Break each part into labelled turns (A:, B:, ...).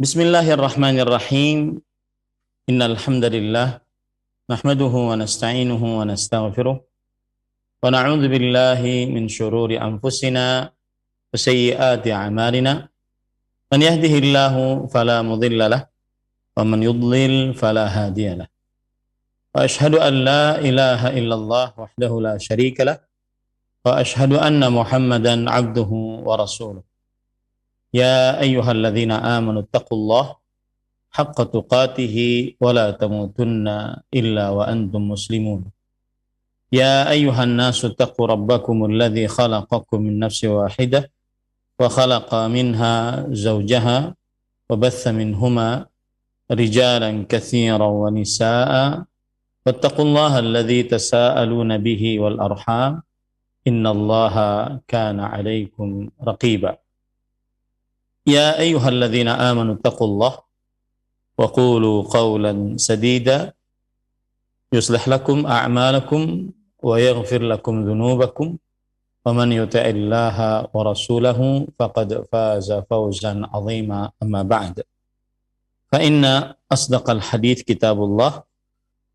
A: Bismillahirrahmanirrahim. Innal hamdalillah nahmaduhu wa nasta'inuhu wa nastaghfiruh wa na'udzu billahi min shururi anfusina wa sayyiati a'malina. Man yahdihillahu fala mudilla lahu wa man yudlil fala hadiya lahu. Wa ashhadu an la ilaha illallah wahdahu la syarika lah wa ashhadu anna Muhammadan 'abduhu wa rasuluh. Ya ayyuhalladzina amanu taqullaha haqqa tuqatihi wa la tamutunna illa wa antum muslimun. Ya ayyuhan nasu taqu rabbakumul ladzi khalaqakum min nafsin wahidah wa khalaqa minha zawjaha wa batha minhuma rijalan katsiran wa nisaa'a wattaqullaha alladzi tasaaluna bihi wal arham innallaha kana 'alaikum raqiba. Ya ayyuhalladzina amanu taqullaha wa qulu qawlan sadida yuslih lakum a'malakum wa yaghfir lakum dhunubakum wa man yuti'illaha wa rasulahu faqad faza fawzan 'azima. Amma ba'd, fa inna asdaqal hadits kitabullah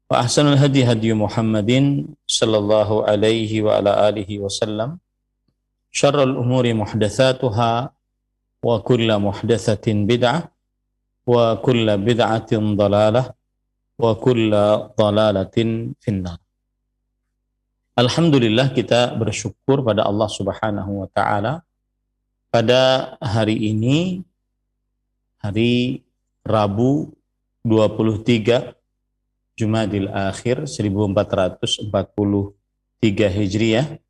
A: wa ahsanul hadi hadi Muhammadin sallallahu alaihi wa ala alihi wasallam, syarrul umuri muhdatsatuha wa kullu muhdatsatin bid'ah wa kulla bid'atin dhalalah wa kulla dhalalatin finnar. Alhamdulillah, kita bersyukur pada Allah Subhanahu wa taala pada hari ini, hari Rabu 23 Jumadil Akhir 1443 Hijriah,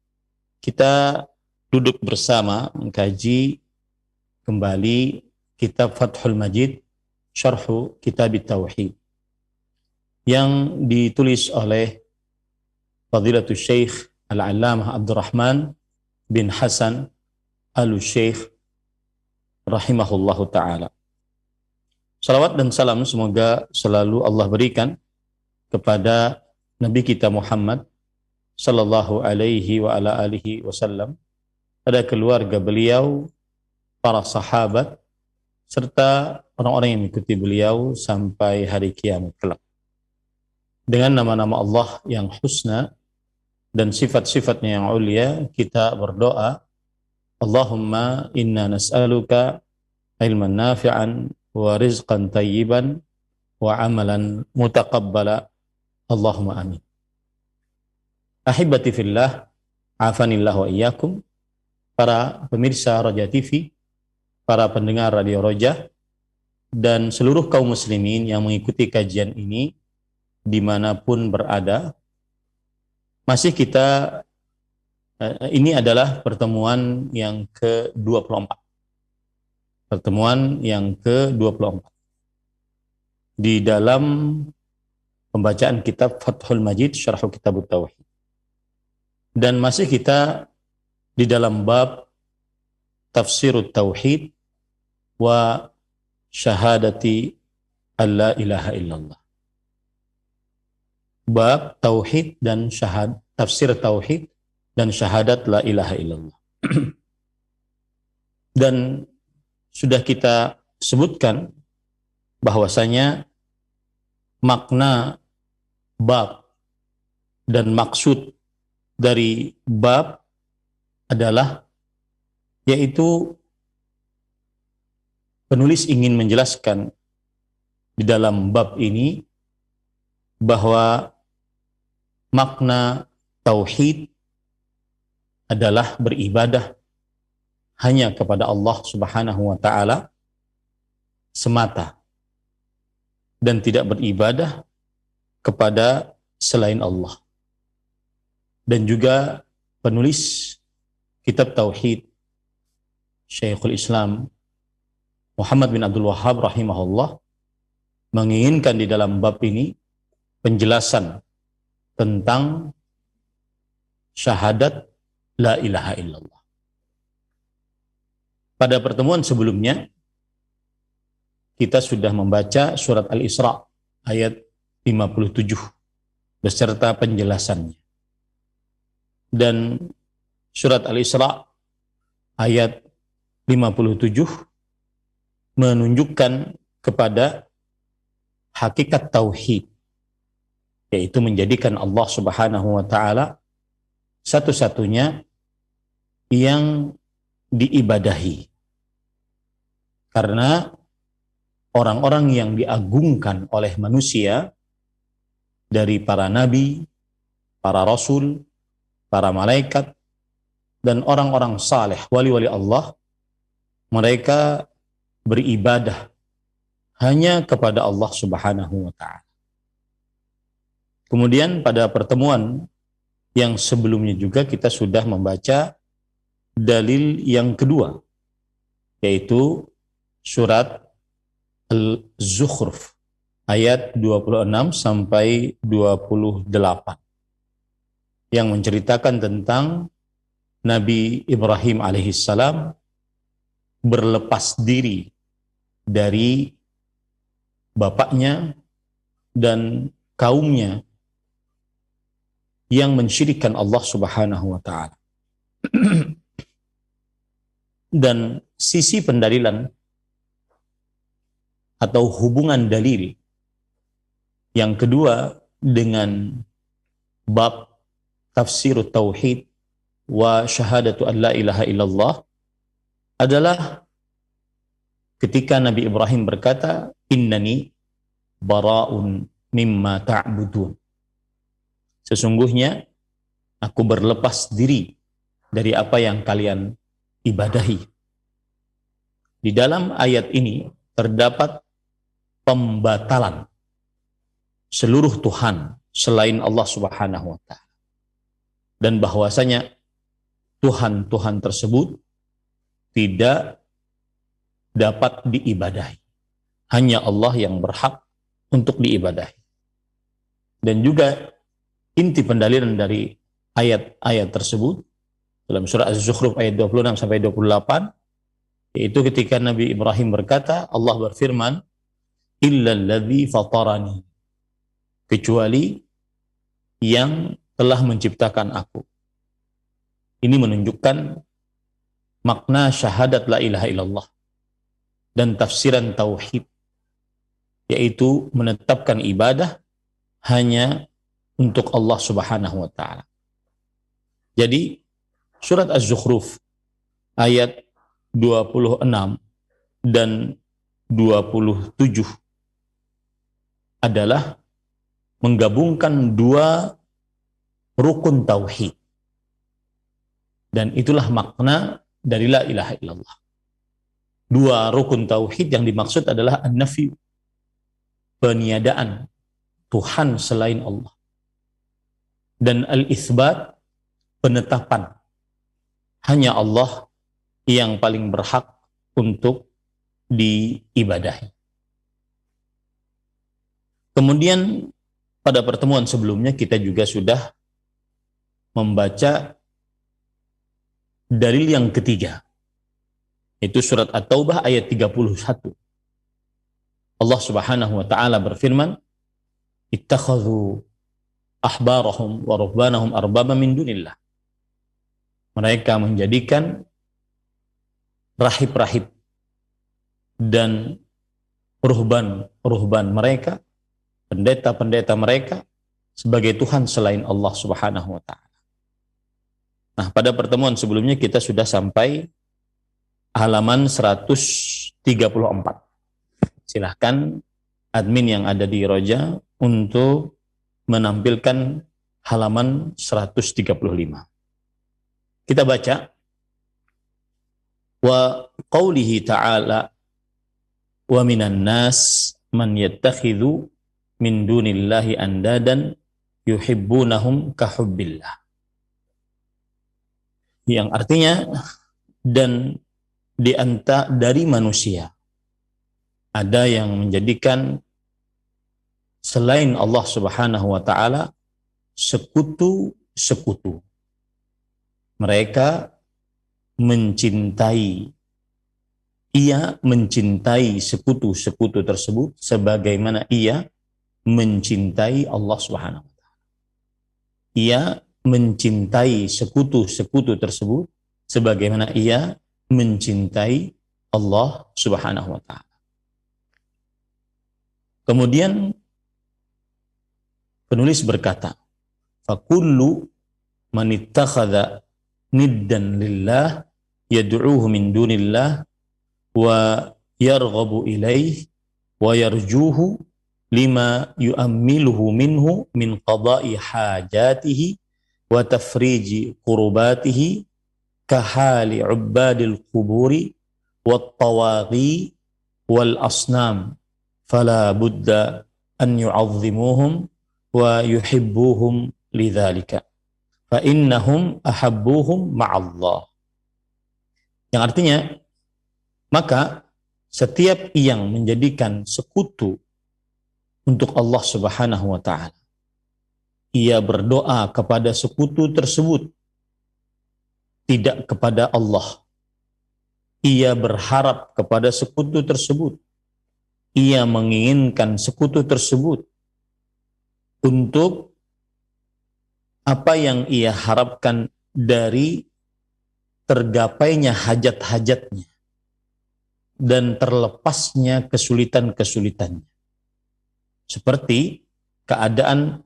A: kita duduk bersama mengkaji kembali kitab Fathul Majid Syarhu Kitab Tauhid yang ditulis oleh Fadilatul Syekh Al-Allamah Abdurrahman bin Hasan Al-Syekh rahimahullahu ta'ala. Salawat dan salam semoga selalu Allah berikan kepada Nabi kita Muhammad sallallahu alaihi wa ala alihi wasallam, pada keluarga beliau, para sahabat, serta orang-orang yang mengikuti beliau sampai hari kiamat kelak. Dengan nama-nama Allah yang husna dan sifat-sifatnya yang ulia, kita berdoa, Allahumma inna nas'aluka ilman nafi'an wa rizqan tayyiban wa amalan mutaqabbala. Allahumma amin. Ahibati fillah, afanillah wa iyyakum, para pemirsa Roja TV, para pendengar Radio Roja, dan seluruh kaum muslimin yang mengikuti kajian ini dimanapun berada. Masih kita, ini adalah pertemuan yang ke-24. Pertemuan yang ke-24 di dalam pembacaan kitab Fathul Majid Syarhu Kitab Tauhid. Dan masih kita di dalam bab Tafsirut Tauhid wa syahadati alla ilaha illallah. Bab tauhid dan syahad, tafsir tauhid dan syahadat la ilaha illallah. Dan sudah kita sebutkan bahwasanya makna bab dan maksud dari bab adalah, yaitu penulis ingin menjelaskan di dalam bab ini bahwa makna tauhid adalah beribadah hanya kepada Allah Subhanahu wa taala semata dan tidak beribadah kepada selain Allah. Dan juga penulis kitab tauhid Syekhul Islam Muhammad bin Abdul Wahhab rahimahullah menginginkan di dalam bab ini penjelasan tentang syahadat la ilaha illallah. Pada pertemuan sebelumnya kita sudah membaca surat Al-Isra ayat 57 beserta penjelasannya. Dan surat Al-Isra ayat 57 menunjukkan kepada hakikat tauhid, yaitu menjadikan Allah Subhanahu wa taala satu-satunya yang diibadahi. Karena orang-orang yang diagungkan oleh manusia dari para nabi, para rasul, para malaikat, dan orang-orang saleh, wali-wali Allah, mereka beribadah hanya kepada Allah Subhanahu wa taala. Kemudian pada pertemuan yang sebelumnya juga kita sudah membaca dalil yang kedua, yaitu surat Al-Zukhruf ayat 26 sampai 28 yang menceritakan tentang Nabi Ibrahim alaihissalam berlepas diri dari bapaknya dan kaumnya yang mensyirikkan Allah Subhanahu wa taala. Dan sisi pendalilan atau hubungan dalil yang kedua dengan bab tafsir tauhid wa syahadatu an la ilaha illallah adalah ketika Nabi Ibrahim berkata, innani bara'un mimma ta'budun. Sesungguhnya aku berlepas diri dari apa yang kalian ibadahi. Di dalam ayat ini terdapat pembatalan seluruh Tuhan selain Allah Subhanahu wa taala. Dan bahwasanya Tuhan-Tuhan tersebut tidak dapat diibadahi. Hanya Allah yang berhak untuk diibadahi. Dan juga inti pendalilan dari ayat-ayat tersebut dalam surah Az-Zukhruf ayat 26 sampai 28, yaitu ketika Nabi Ibrahim berkata, Allah berfirman, illalladzi fatarani, kecuali yang telah menciptakan aku. Ini menunjukkan makna syahadat la ilaha illallah dan tafsiran tauhid, yaitu menetapkan ibadah hanya untuk Allah Subhanahu wa taala. Jadi surat Az-Zukhruf ayat 26 dan 27 adalah menggabungkan dua rukun tauhid. Dan itulah makna dari la ilaha illallah. Dua rukun tauhid yang dimaksud adalah an-nafi, peniadaan Tuhan selain Allah, dan al-itsbat, penetapan hanya Allah yang paling berhak untuk diibadahi. Kemudian pada pertemuan sebelumnya kita juga sudah membaca dalil yang ketiga, itu surat At-Taubah ayat 31. Allah Subhanahu wa taala berfirman, ittakhadhu ahbarahum wa ruhbanahum arbaba min dunillah. Mereka menjadikan rahib-rahib dan ruhban mereka, pendeta-pendeta mereka sebagai Tuhan selain Allah Subhanahu wa taala. Nah, pada pertemuan sebelumnya kita sudah sampai halaman 134. Silahkan admin yang ada di Roja untuk menampilkan halaman 135. Kita baca, wa qawlihi ta'ala wa minan nas man yattakhidhu min dunillahi andadan yuhibbunahum kahubbillah. Yang artinya, dan dari manusia ada yang menjadikan selain Allah Subhanahu wa taala sekutu-sekutu. Mereka mencintai sekutu-sekutu tersebut sebagaimana ia mencintai Allah Subhanahu wa taala. Ia mencintai sekutu-sekutu tersebut sebagaimana ia mencintai Allah Subhanahu wa taala. Kemudian penulis berkata, fakullu man ittakhadha niddan lillah yad'uuhu min dunillah wa yarghabu ilaih wa yarjuhu lima yu'ammiluhu minhu min qada'i hajatihi wa tafriji qurbatihi kahali ubbadil quburi wat tawaghi wal asnam fala budda an yu'azzimuhum wa yuhibbuhum lidzalika fa innahum ahabbuhum ma'allah. Yang artinya, maka setiap yang menjadikan sekutu untuk Allah Subhanahu wa ta'ala, ia berdoa kepada sekutu tersebut, tidak kepada Allah. Ia berharap kepada sekutu tersebut. Ia menginginkan sekutu tersebut untuk apa yang ia harapkan dari tergapainya hajat-hajatnya dan terlepasnya kesulitan-kesulitannya. Seperti keadaan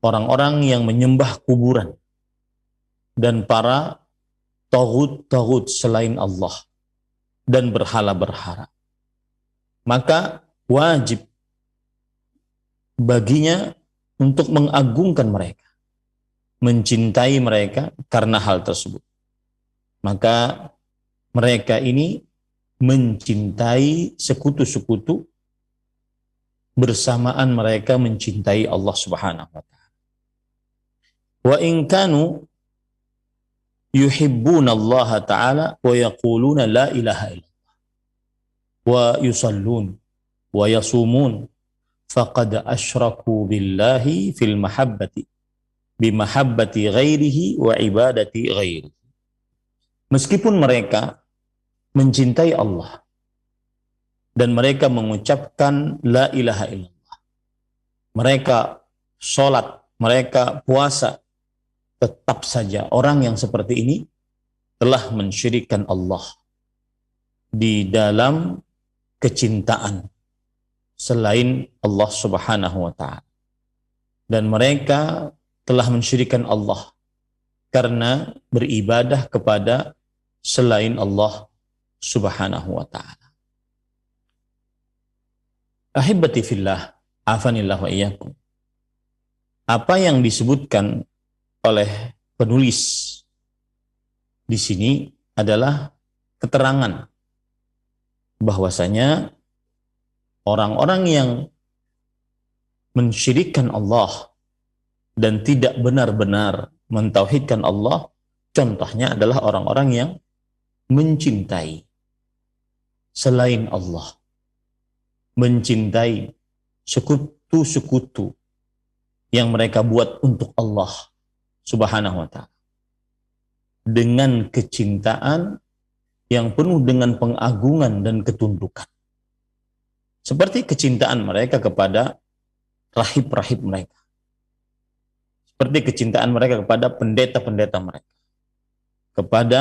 A: orang-orang yang menyembah kuburan dan para taghut-taghut selain Allah dan berhala-berhala. Maka wajib baginya untuk mengagungkan mereka, mencintai mereka karena hal tersebut. Maka mereka ini mencintai sekutu-sekutu bersamaan mereka mencintai Allah Subhanahu wa ta'ala. Wa in kanu yuhibbuna Allah ta'ala wa yaquluna la ilaha illallah wa yusallun wa yasumun faqad asyraku billahi fil mahabbati bimahabbati ghairihi wa ibadati ghairihi. Meskipun mereka mencintai Allah dan mereka mengucapkan la ilaha illallah, mereka sholat, mereka puasa, tetap saja orang yang seperti ini telah mensyirikkan Allah di dalam kecintaan selain Allah Subhanahu wa ta'ala. Dan mereka telah mensyirikkan Allah karena beribadah kepada selain Allah Subhanahu wa ta'ala. Ahibbati fillah, afanillah wa iyyakum. Apa yang disebutkan oleh penulis di sini adalah keterangan bahwasanya orang-orang yang mensyirikkan Allah dan tidak benar-benar mentauhidkan Allah, contohnya adalah orang-orang yang mencintai selain Allah, mencintai sekutu-sekutu yang mereka buat untuk Allah Subhanahu wa ta'ala dengan kecintaan yang penuh dengan pengagungan dan ketundukan, seperti kecintaan mereka kepada rahib-rahib mereka, seperti kecintaan mereka kepada pendeta-pendeta mereka, kepada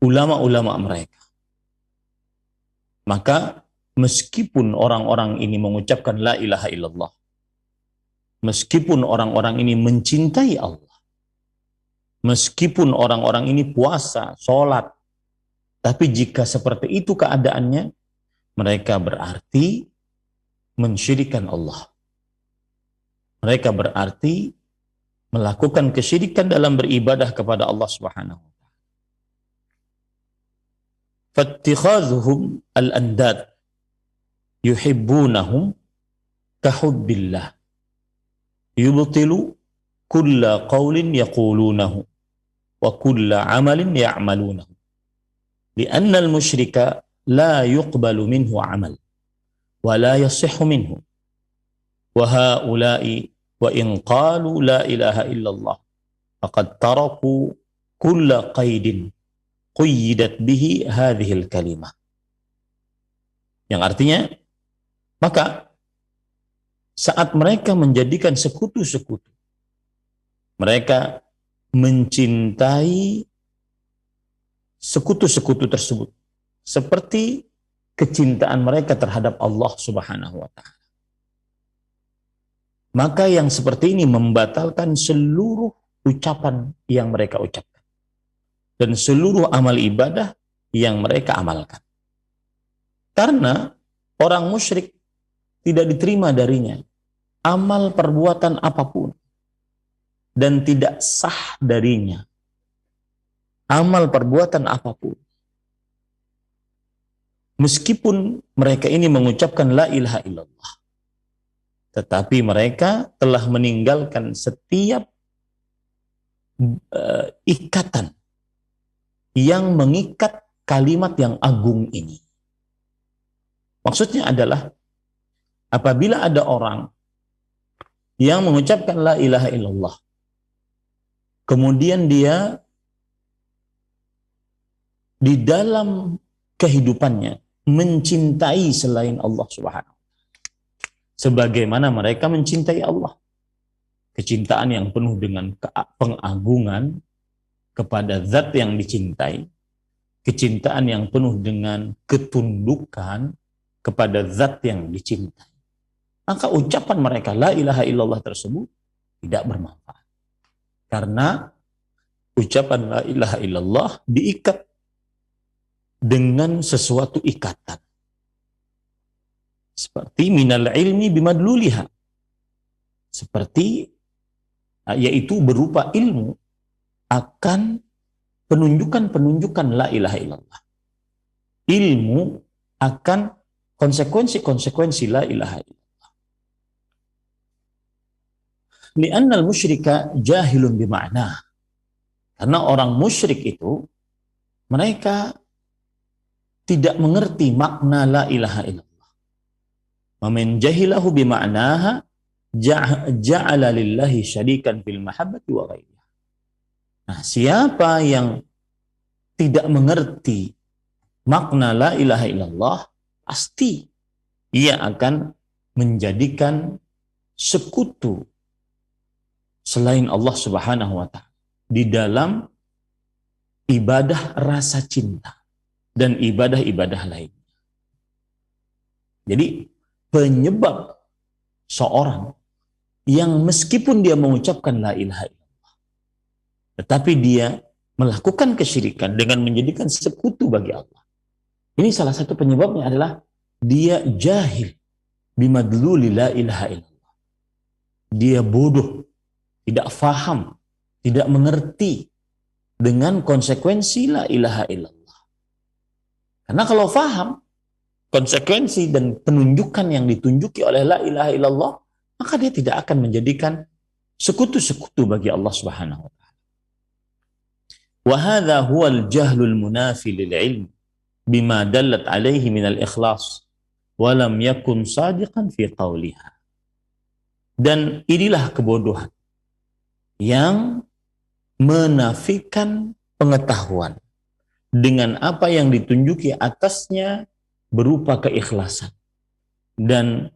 A: ulama-ulama mereka. Maka meskipun orang-orang ini mengucapkan la ilaha illallah, meskipun orang-orang ini mencintai Allah, meskipun orang-orang ini puasa, sholat, tapi jika seperti itu keadaannya, mereka berarti mensyirikkan Allah. Mereka berarti melakukan kesyirikan dalam beribadah kepada Allah Subhanahu wa ta'ala. Fattikhadhuhum al-andad yuhibbunahum kahubbillah yubtilu kulla qawlin yaqulunahu wa kulla amalin ya'malunahu lianna al-musyrika la yuqbalu minhu amal wa la yasihhu minhu wa haula'i wa in qalu la ilaha illallah faqad taraku kulla qaidin quyyidat bihi hadhil kalimah. Yang artinya, maka saat mereka menjadikan sekutu-sekutu, mereka mencintai sekutu-sekutu tersebut seperti kecintaan mereka terhadap Allah Subhanahu wa ta'ala. maka yang seperti ini membatalkan seluruh ucapan yang mereka ucapkan dan seluruh amal ibadah yang mereka amalkan. Karena orang musyrik tidak diterima darinya amal perbuatan apapun, dan tidak sah darinya amal perbuatan apapun, meskipun mereka ini mengucapkan la ilaha illallah, tetapi mereka telah meninggalkan setiap ikatan yang mengikat kalimat yang agung ini. Maksudnya adalah apabila ada orang yang mengucapkan la ilaha illallah, kemudian dia di dalam kehidupannya mencintai selain Allah Subhanahu, sebagaimana mereka mencintai Allah, kecintaan yang penuh dengan pengagungan kepada zat yang dicintai, kecintaan yang penuh dengan ketundukan kepada zat yang dicintai, maka ucapan mereka la ilaha illallah tersebut tidak bermanfaat. Karena ucapan la ilaha illallah diikat dengan sesuatu ikatan. Seperti minal ilmi bimadluliha. Seperti yaitu berupa ilmu akan penunjukan-penunjukan la ilaha illallah. Ilmu akan konsekuensi-konsekuensi la ilaha illallah. Li'anna al-musyrika jahilun bima'na. Karena orang musyrik itu mereka tidak mengerti makna la ilaha illallah. Man jahilahu bima'naha ja'ala lillahi syarikan fil mahabbati wa ghairiha. Nah, siapa yang tidak mengerti makna la ilaha illallah, pasti ia akan menjadikan sekutu selain Allah Subhanahu wa ta'ala di dalam ibadah rasa cinta dan ibadah-ibadah lainnya. Jadi penyebab seorang yang meskipun dia mengucapkan la ilaha illallah, tetapi dia melakukan kesyirikan dengan menjadikan sekutu bagi Allah, ini salah satu penyebabnya adalah dia jahil bimadluli la ilaha illallah. Dia bodoh, tidak faham, tidak mengerti dengan konsekuensi la ilaha illallah. Karena kalau faham konsekuensi dan penunjukan yang ditunjuki oleh la ilaha illallah, maka dia tidak akan menjadikan sekutu-sekutu bagi Allah Subhanahu wa ta'ala. Wa hadha huwa al-jahlul munafi lil ilm bima dallat alaihi minal ikhlas walam yakun sadiqan fi qawliha. Dan inilah kebodohan yang menafikan pengetahuan dengan apa yang ditunjuki atasnya berupa keikhlasan, dan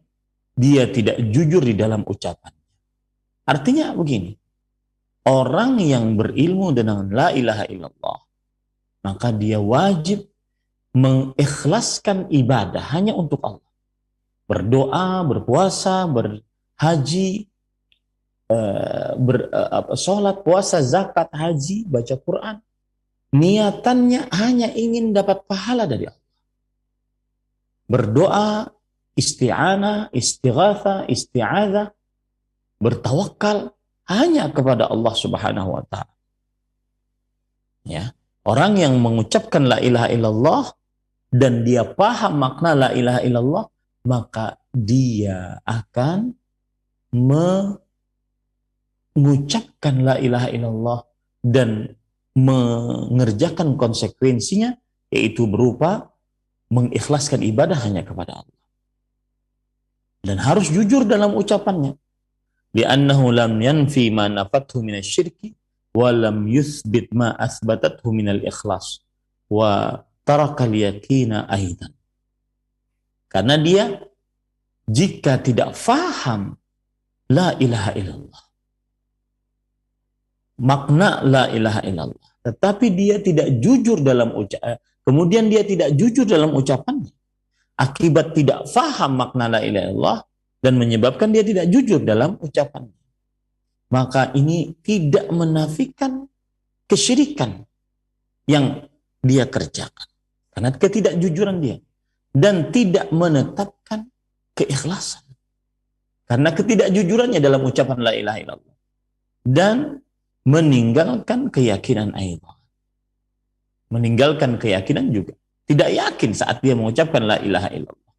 A: dia tidak jujur di dalam ucapan. Artinya begini, orang yang berilmu dengan la ilaha illallah, maka dia wajib mengikhlaskan ibadah hanya untuk Allah. Berdoa, berpuasa, berhaji, sholat, puasa, zakat, haji, baca Quran. Niatannya hanya ingin dapat pahala dari Allah. Berdoa, isti'anah, istighatsah, isti'adzah, bertawakal hanya kepada Allah Subhanahu wa ta'ala. Ya, orang yang mengucapkan la ilaha illallah dan dia paham makna la ilaha illallah, maka dia akan mengucapkan la ilaha illallah dan mengerjakan konsekuensinya, yaitu berupa mengikhlaskan ibadah hanya kepada Allah. Dan harus jujur dalam ucapannya. Li'annahu lam yanfi ma nafathu minasyirki wa lam yuthbit ma athbatathu minal ikhlas wa tarakal yakina aidan. Karena dia jika tidak faham la ilaha illallah, makna la ilaha illallah, tetapi dia tidak jujur dalam ucapan, kemudian dia tidak jujur dalam ucapannya, akibat tidak faham makna la ilaha illallah, dan menyebabkan dia tidak jujur dalam ucapannya. Maka ini tidak menafikan kesyirikan yang dia kerjakan karena ketidakjujuran dia, dan tidak menetapkan keikhlasan karena ketidakjujurannya dalam ucapan la ilaha illallah, dan meninggalkan keyakinan aidan. Meninggalkan keyakinan juga. Tidak yakin saat dia mengucapkan la ilaha illallah.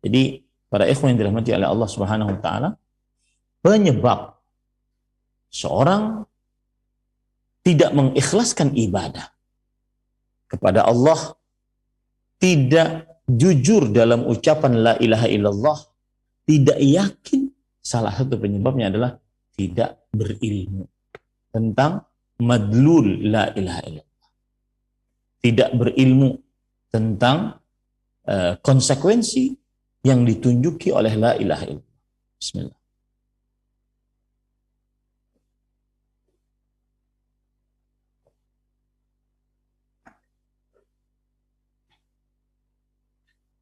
A: Jadi, para ikhwan yang dirahmati oleh Allah Subhanahu wa taala, penyebab seorang tidak mengikhlaskan ibadah kepada Allah, tidak jujur dalam ucapan la ilaha illallah, tidak yakin, salah satu penyebabnya adalah tidak berilmu tentang madlul la ilaha illallah. Tidak berilmu tentang konsekuensi yang ditunjuki oleh la ilaha illallah. Bismillah.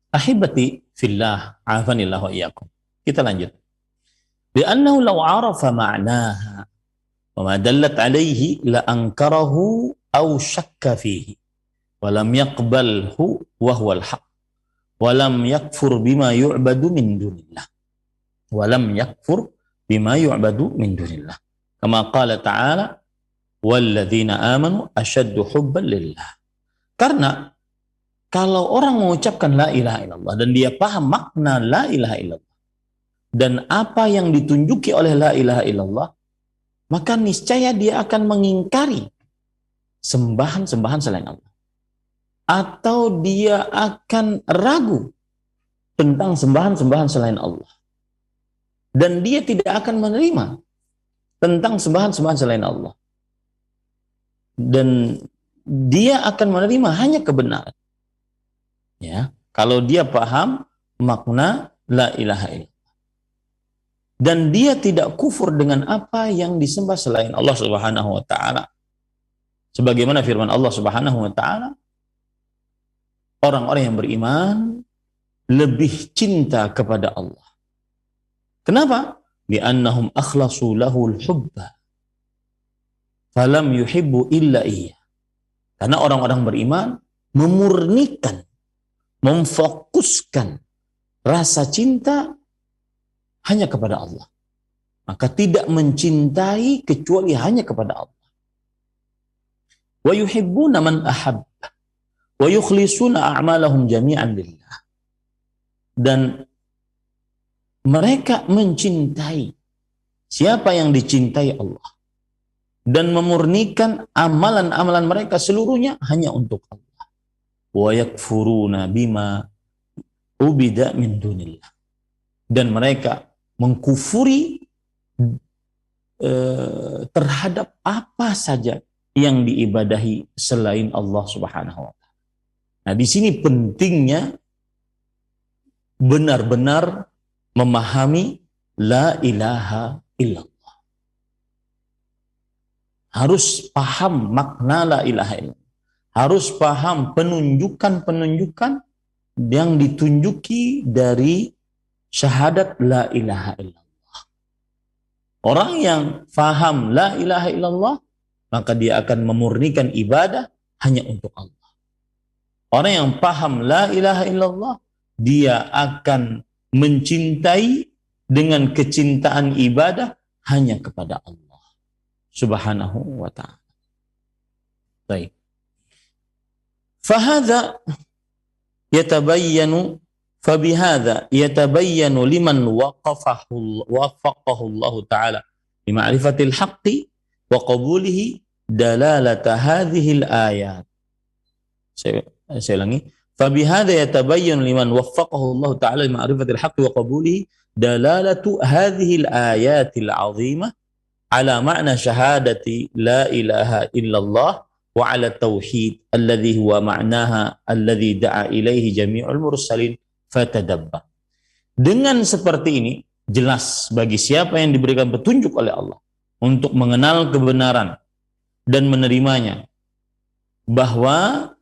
A: Ahibati fillah, afanillah wa iyyakum. Kita lanjut. Li'annahu law 'arafa ma'naha wa ma dallat 'alaihi la ankarahu aw syakka fihi wa lam yaqbalhu wa huwa al-haq wa lam yakfur bima yu'badu min dunillah wa lam yakfur bima yu'badu min dunillah kama qala ta'ala walladzina amanu ashaddu hubban lillah. Karena kalau orang mengucapkan la ilaha illallah dan dia paham makna la ilaha illallah dan apa yang ditunjuki oleh la ilaha illallah, maka niscaya dia akan mengingkari sembahan-sembahan selain Allah. Atau dia akan ragu tentang sembahan-sembahan selain Allah. Dan dia tidak akan menerima tentang sembahan-sembahan selain Allah. Dan dia akan menerima hanya kebenaran. Ya, kalau dia paham makna la ilaha illallah. Dan dia tidak kufur dengan apa yang disembah selain Allah Subhanahu wa taala. Sebagaimana firman Allah Subhanahu wa taala, orang-orang yang beriman lebih cinta kepada Allah. Kenapa? Li'annahum akhlasu lahul hubba falam yuhibbu illa iya. Karena orang-orang beriman memurnikan, memfokuskan rasa cinta hanya kepada Allah. Maka tidak mencintai kecuali hanya kepada Allah. Wa yuhibbuna man ahabba wa yukhlisuna a'malahum jami'an lillah. Dan mereka mencintai siapa yang dicintai Allah dan memurnikan amalan-amalan mereka seluruhnya hanya untuk Allah. Wa yakfuruna bima ubida min dunillah. Dan mereka mengkufuri terhadap apa saja yang diibadahi selain Allah Subhanahu wa taala. Nah, di sini pentingnya benar-benar memahami la ilaha illallah. Harus paham makna la ilaha illallah. Harus paham penunjukan-penunjukan yang ditunjuki dari syahadat la ilaha illallah. Orang yang paham la ilaha illallah, maka dia akan memurnikan ibadah hanya untuk Allah. Orang yang paham la ilaha illallah, dia akan mencintai dengan kecintaan ibadah hanya kepada Allah Subhanahu wa ta'ala. Baik. Fahadha yatabayyanu fabihadha yatabayyanu liman waffaqahu Allah ta'ala li ma'rifatil haqqi wa qabulihi dalalata hadhihi al-ayat. Saya ulangi. Fabihadha yatabayyanu liman waffaqahu Allah ta'ala li ma'rifatil haqqi wa qabulihi dalalatu hadhihi al-ayatil 'azimah ala ma'na syahadati la ilaha illallah wa ala tauhid alladhi huwa ma'naha alladhi da'a ilaihi jami'ul mursalin fatadabbar. Dengan seperti ini jelas bagi siapa yang diberikan petunjuk oleh Allah untuk mengenal kebenaran dan menerimanya bahwa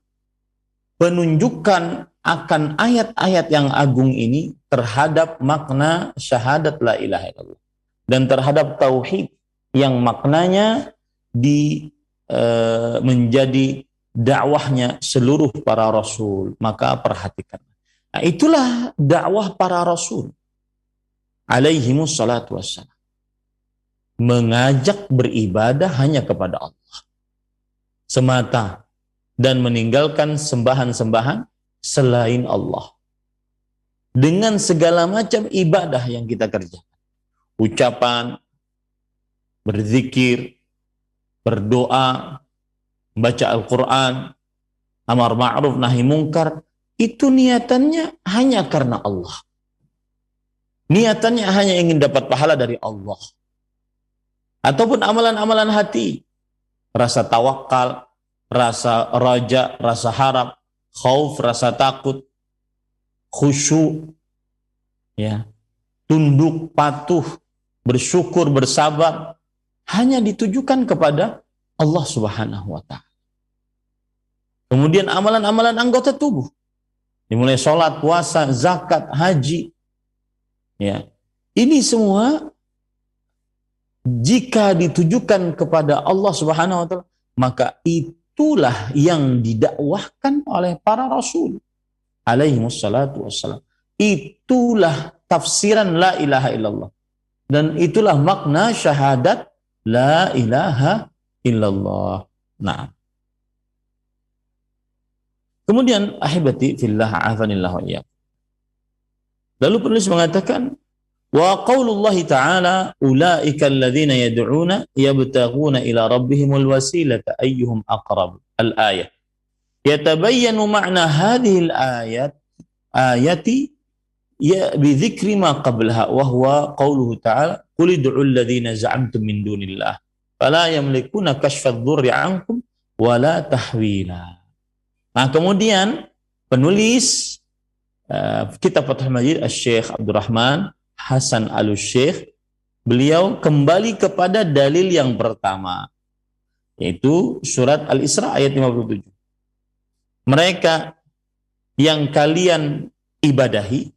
A: penunjukan akan ayat-ayat yang agung ini terhadap makna syahadat la ilaha illallah dan terhadap tauhid yang maknanya menjadi dakwahnya seluruh para rasul. Maka perhatikan. Nah, itulah dakwah para rasul alaihimus salatu wassalam. Mengajak beribadah hanya kepada Allah semata dan meninggalkan sembahan-sembahan selain Allah. Dengan segala macam ibadah yang kita kerjakan. Ucapan, berzikir, berdoa, baca Al-Quran, amar ma'ruf, nahi mungkar, itu niatannya hanya karena Allah. Niatannya hanya ingin dapat pahala dari Allah. Ataupun amalan-amalan hati, rasa tawakal, rasa raja, rasa harap, khauf, rasa takut, khusyuk, ya, tunduk, patuh, bersyukur, bersabar, hanya ditujukan kepada Allah Subhanahu wa Ta'ala. Kemudian amalan-amalan anggota tubuh, dimulai sholat, puasa, zakat, haji, ya, ini semua jika ditujukan kepada Allah Subhanahu wa Ta'ala, maka itulah yang didakwahkan oleh para rasul alaihimus salatu wassalam. Itulah tafsiran la ilaha illallah. Dan itulah makna syahadat la ilaha illallah. Nah. Kemudian ahibati fillah a'azanillah wa iyyakum. Lalu penulis mengatakan wa qaulullahi ta'ala ulaika alladzina yad'una yabtaghuna ila rabbihimul wasilata ayyuhum aqrab. Al-ayat. Yatabayyanu ma'na hadhihi al-ayati ya bidzikri ma qablaha wa huwa qauluhu ta'ala qul ud'u alladhina za'amtum min dunillah fala yamlikuna kashfa adh-dhurri 'ankum wala tahwila. Nah, kemudian penulis kitab Fathul Majid Asy-Syaikh Abdurrahman Hasan Al-Syekh, beliau kembali kepada dalil yang pertama, yaitu surat Al-Isra ayat 57. Mereka yang kalian ibadahi,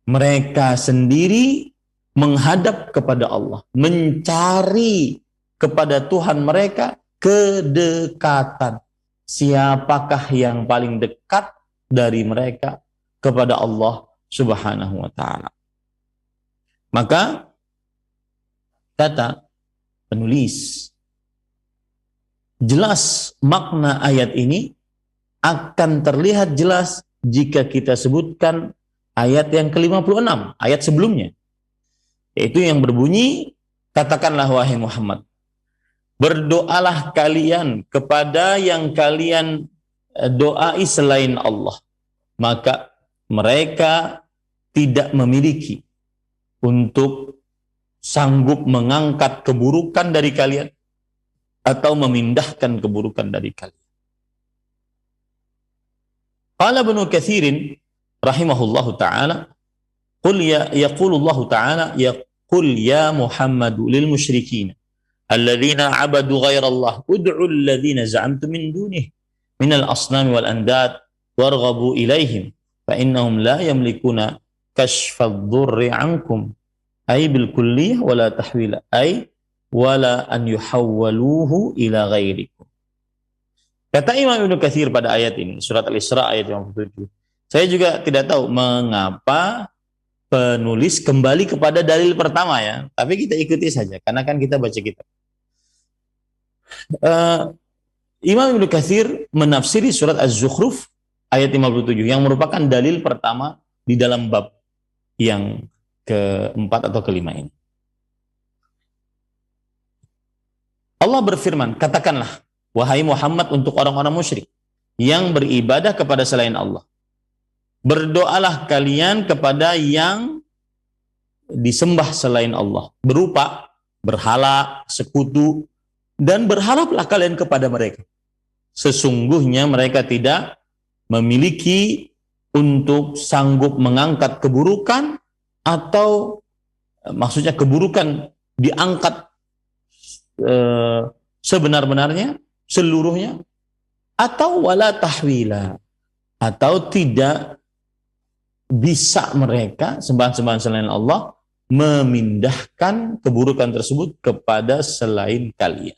A: mereka sendiri menghadap kepada Allah, mencari kepada Tuhan mereka kedekatan. Siapakah yang paling dekat dari mereka kepada Allah Subhanahu wa Ta'ala? Maka kata penulis, jelas makna ayat ini akan terlihat jelas jika kita sebutkan ayat yang ke-56, ayat sebelumnya. Yaitu yang berbunyi, katakanlah wahai Muhammad, berdoalah kalian kepada yang kalian doai selain Allah. Maka mereka tidak memiliki untuk sanggup mengangkat keburukan dari kalian atau memindahkan keburukan dari kalian. Qala Ibnu Katsirin rahimahullahu ta'ala, qul yaqulullahu ta'ala yaqul ya Muhammadu lil musyrikin alladzina 'abadu ghairallah ud'u alladzina za'amtum min dunihi minal asnami wal andad warghabu ilaihim fa innahum la yamlikuna kashfa adh-dhurri 'ankum ay bil kulliyah wala tahwila ay wala an yuhawwaluhu ila ghairikum. Kata Imam Ibnu Katsir pada ayat ini, surat Al-Isra ayat 57. Saya juga tidak tahu mengapa penulis kembali kepada dalil pertama ya, tapi kita ikuti saja karena kan kita baca kitab. Imam Ibnu Katsir menafsiri surat Az-Zukhruf ayat 57 yang merupakan dalil pertama di dalam bab yang keempat atau kelima ini. Allah berfirman, katakanlah wahai Muhammad untuk orang-orang musyrik yang beribadah kepada selain Allah, berdoalah kalian kepada yang disembah selain Allah, berupa berhala, sekutu, dan berharaplah kalian kepada mereka. Sesungguhnya mereka tidak memiliki untuk sanggup mengangkat keburukan atau maksudnya keburukan diangkat sebenar-benarnya, seluruhnya, atau wala tahwila, atau tidak bisa mereka sembahan-sembahan selain Allah memindahkan keburukan tersebut kepada selain kalian.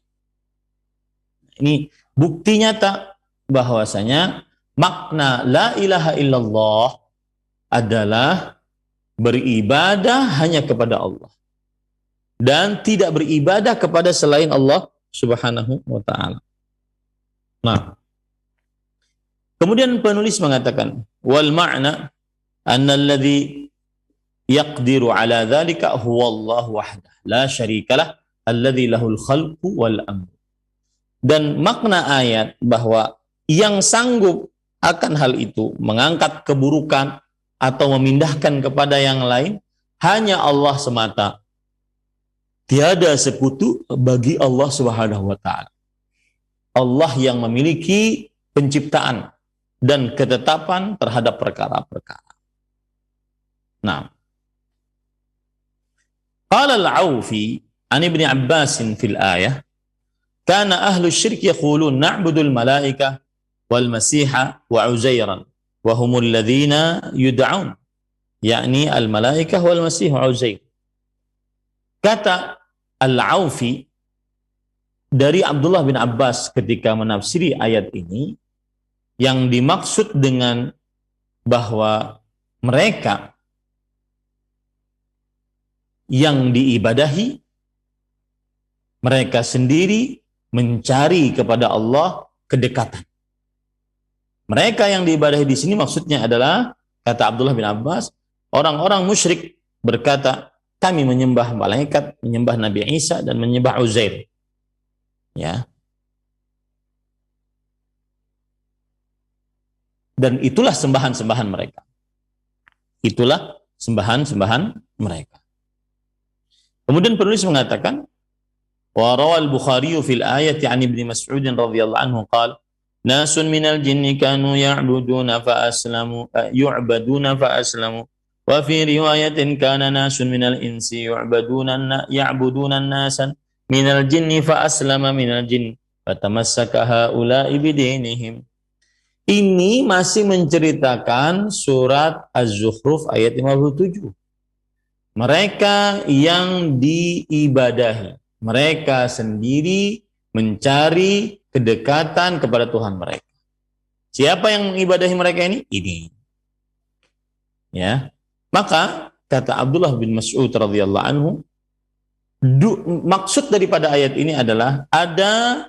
A: Ini bukti nyata bahwasanya makna la ilaha illallah adalah beribadah hanya kepada Allah dan tidak beribadah kepada selain Allah Subhanahu wa ta'ala. Nah, kemudian penulis mengatakan wal ma'na anna alladhi yaqdiru ala dhalika huwa Allah wahdah la syarikalah alladhi lahul khalqu wal amr. Dan makna ayat bahwa yang sanggup akan hal itu mengangkat keburukan atau memindahkan kepada yang lain hanya Allah semata. Tiada sekutu bagi Allah Subhanahu wa ta'ala. Allah yang memiliki penciptaan dan ketetapan terhadap perkara-perkara. Nah, qala al-Aufi an Ibn Abbas fil ayah, kana ahlu syirk yaqulun na'budul malaikah wal masiha wa uzairan wa humul ladzina yud'aun, yakni al malaikah wal masih wa uzair. Kata Al-Aufi dari Abdullah bin Abbas ketika menafsiri ayat ini, yang dimaksud dengan bahwa mereka yang diibadahi, mereka sendiri mencari kepada Allah kedekatan. Mereka yang diibadahi di sini maksudnya adalah, kata Abdullah bin Abbas, orang-orang musyrik berkata, kami menyembah malaikat, menyembah Nabi Isa, dan menyembah Uzair. Ya. Dan itulah sembahan-sembahan mereka. Itulah sembahan-sembahan mereka. Kemudian penulis mengatakan, wa rawal Bukhari fil ayati an Ibnu Mas'ud radhiyallahu anhu qala, nasun minal jinni kanu ya'buduna fa aslamu yu'baduna fa aslamu. Wa fi riwayatin kana nasun minal insi ya'buduna nasan minal jinni fa aslama minal jinn fatamassaka haula'i bidinihim. Ini masih menceritakan surat Az-Zukhruf ayat 57. Mereka yang diibadahi, mereka sendiri mencari kedekatan kepada Tuhan mereka. Siapa yang mengibadahi mereka ini? Ini. Ya. Maka kata Abdullah bin Mas'ud radhiyallahu anhu, maksud daripada ayat ini adalah ada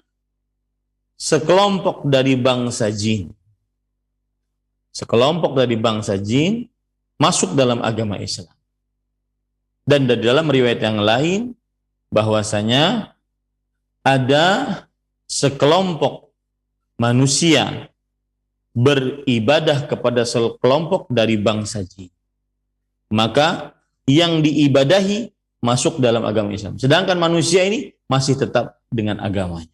A: sekelompok dari bangsa jin. Sekelompok dari bangsa jin masuk dalam agama Islam. Dan dari dalam riwayat yang lain bahwasanya ada sekelompok manusia beribadah kepada sekelompok dari bangsa jin. Maka yang diibadahi masuk dalam agama Islam. Sedangkan manusia ini masih tetap dengan agamanya.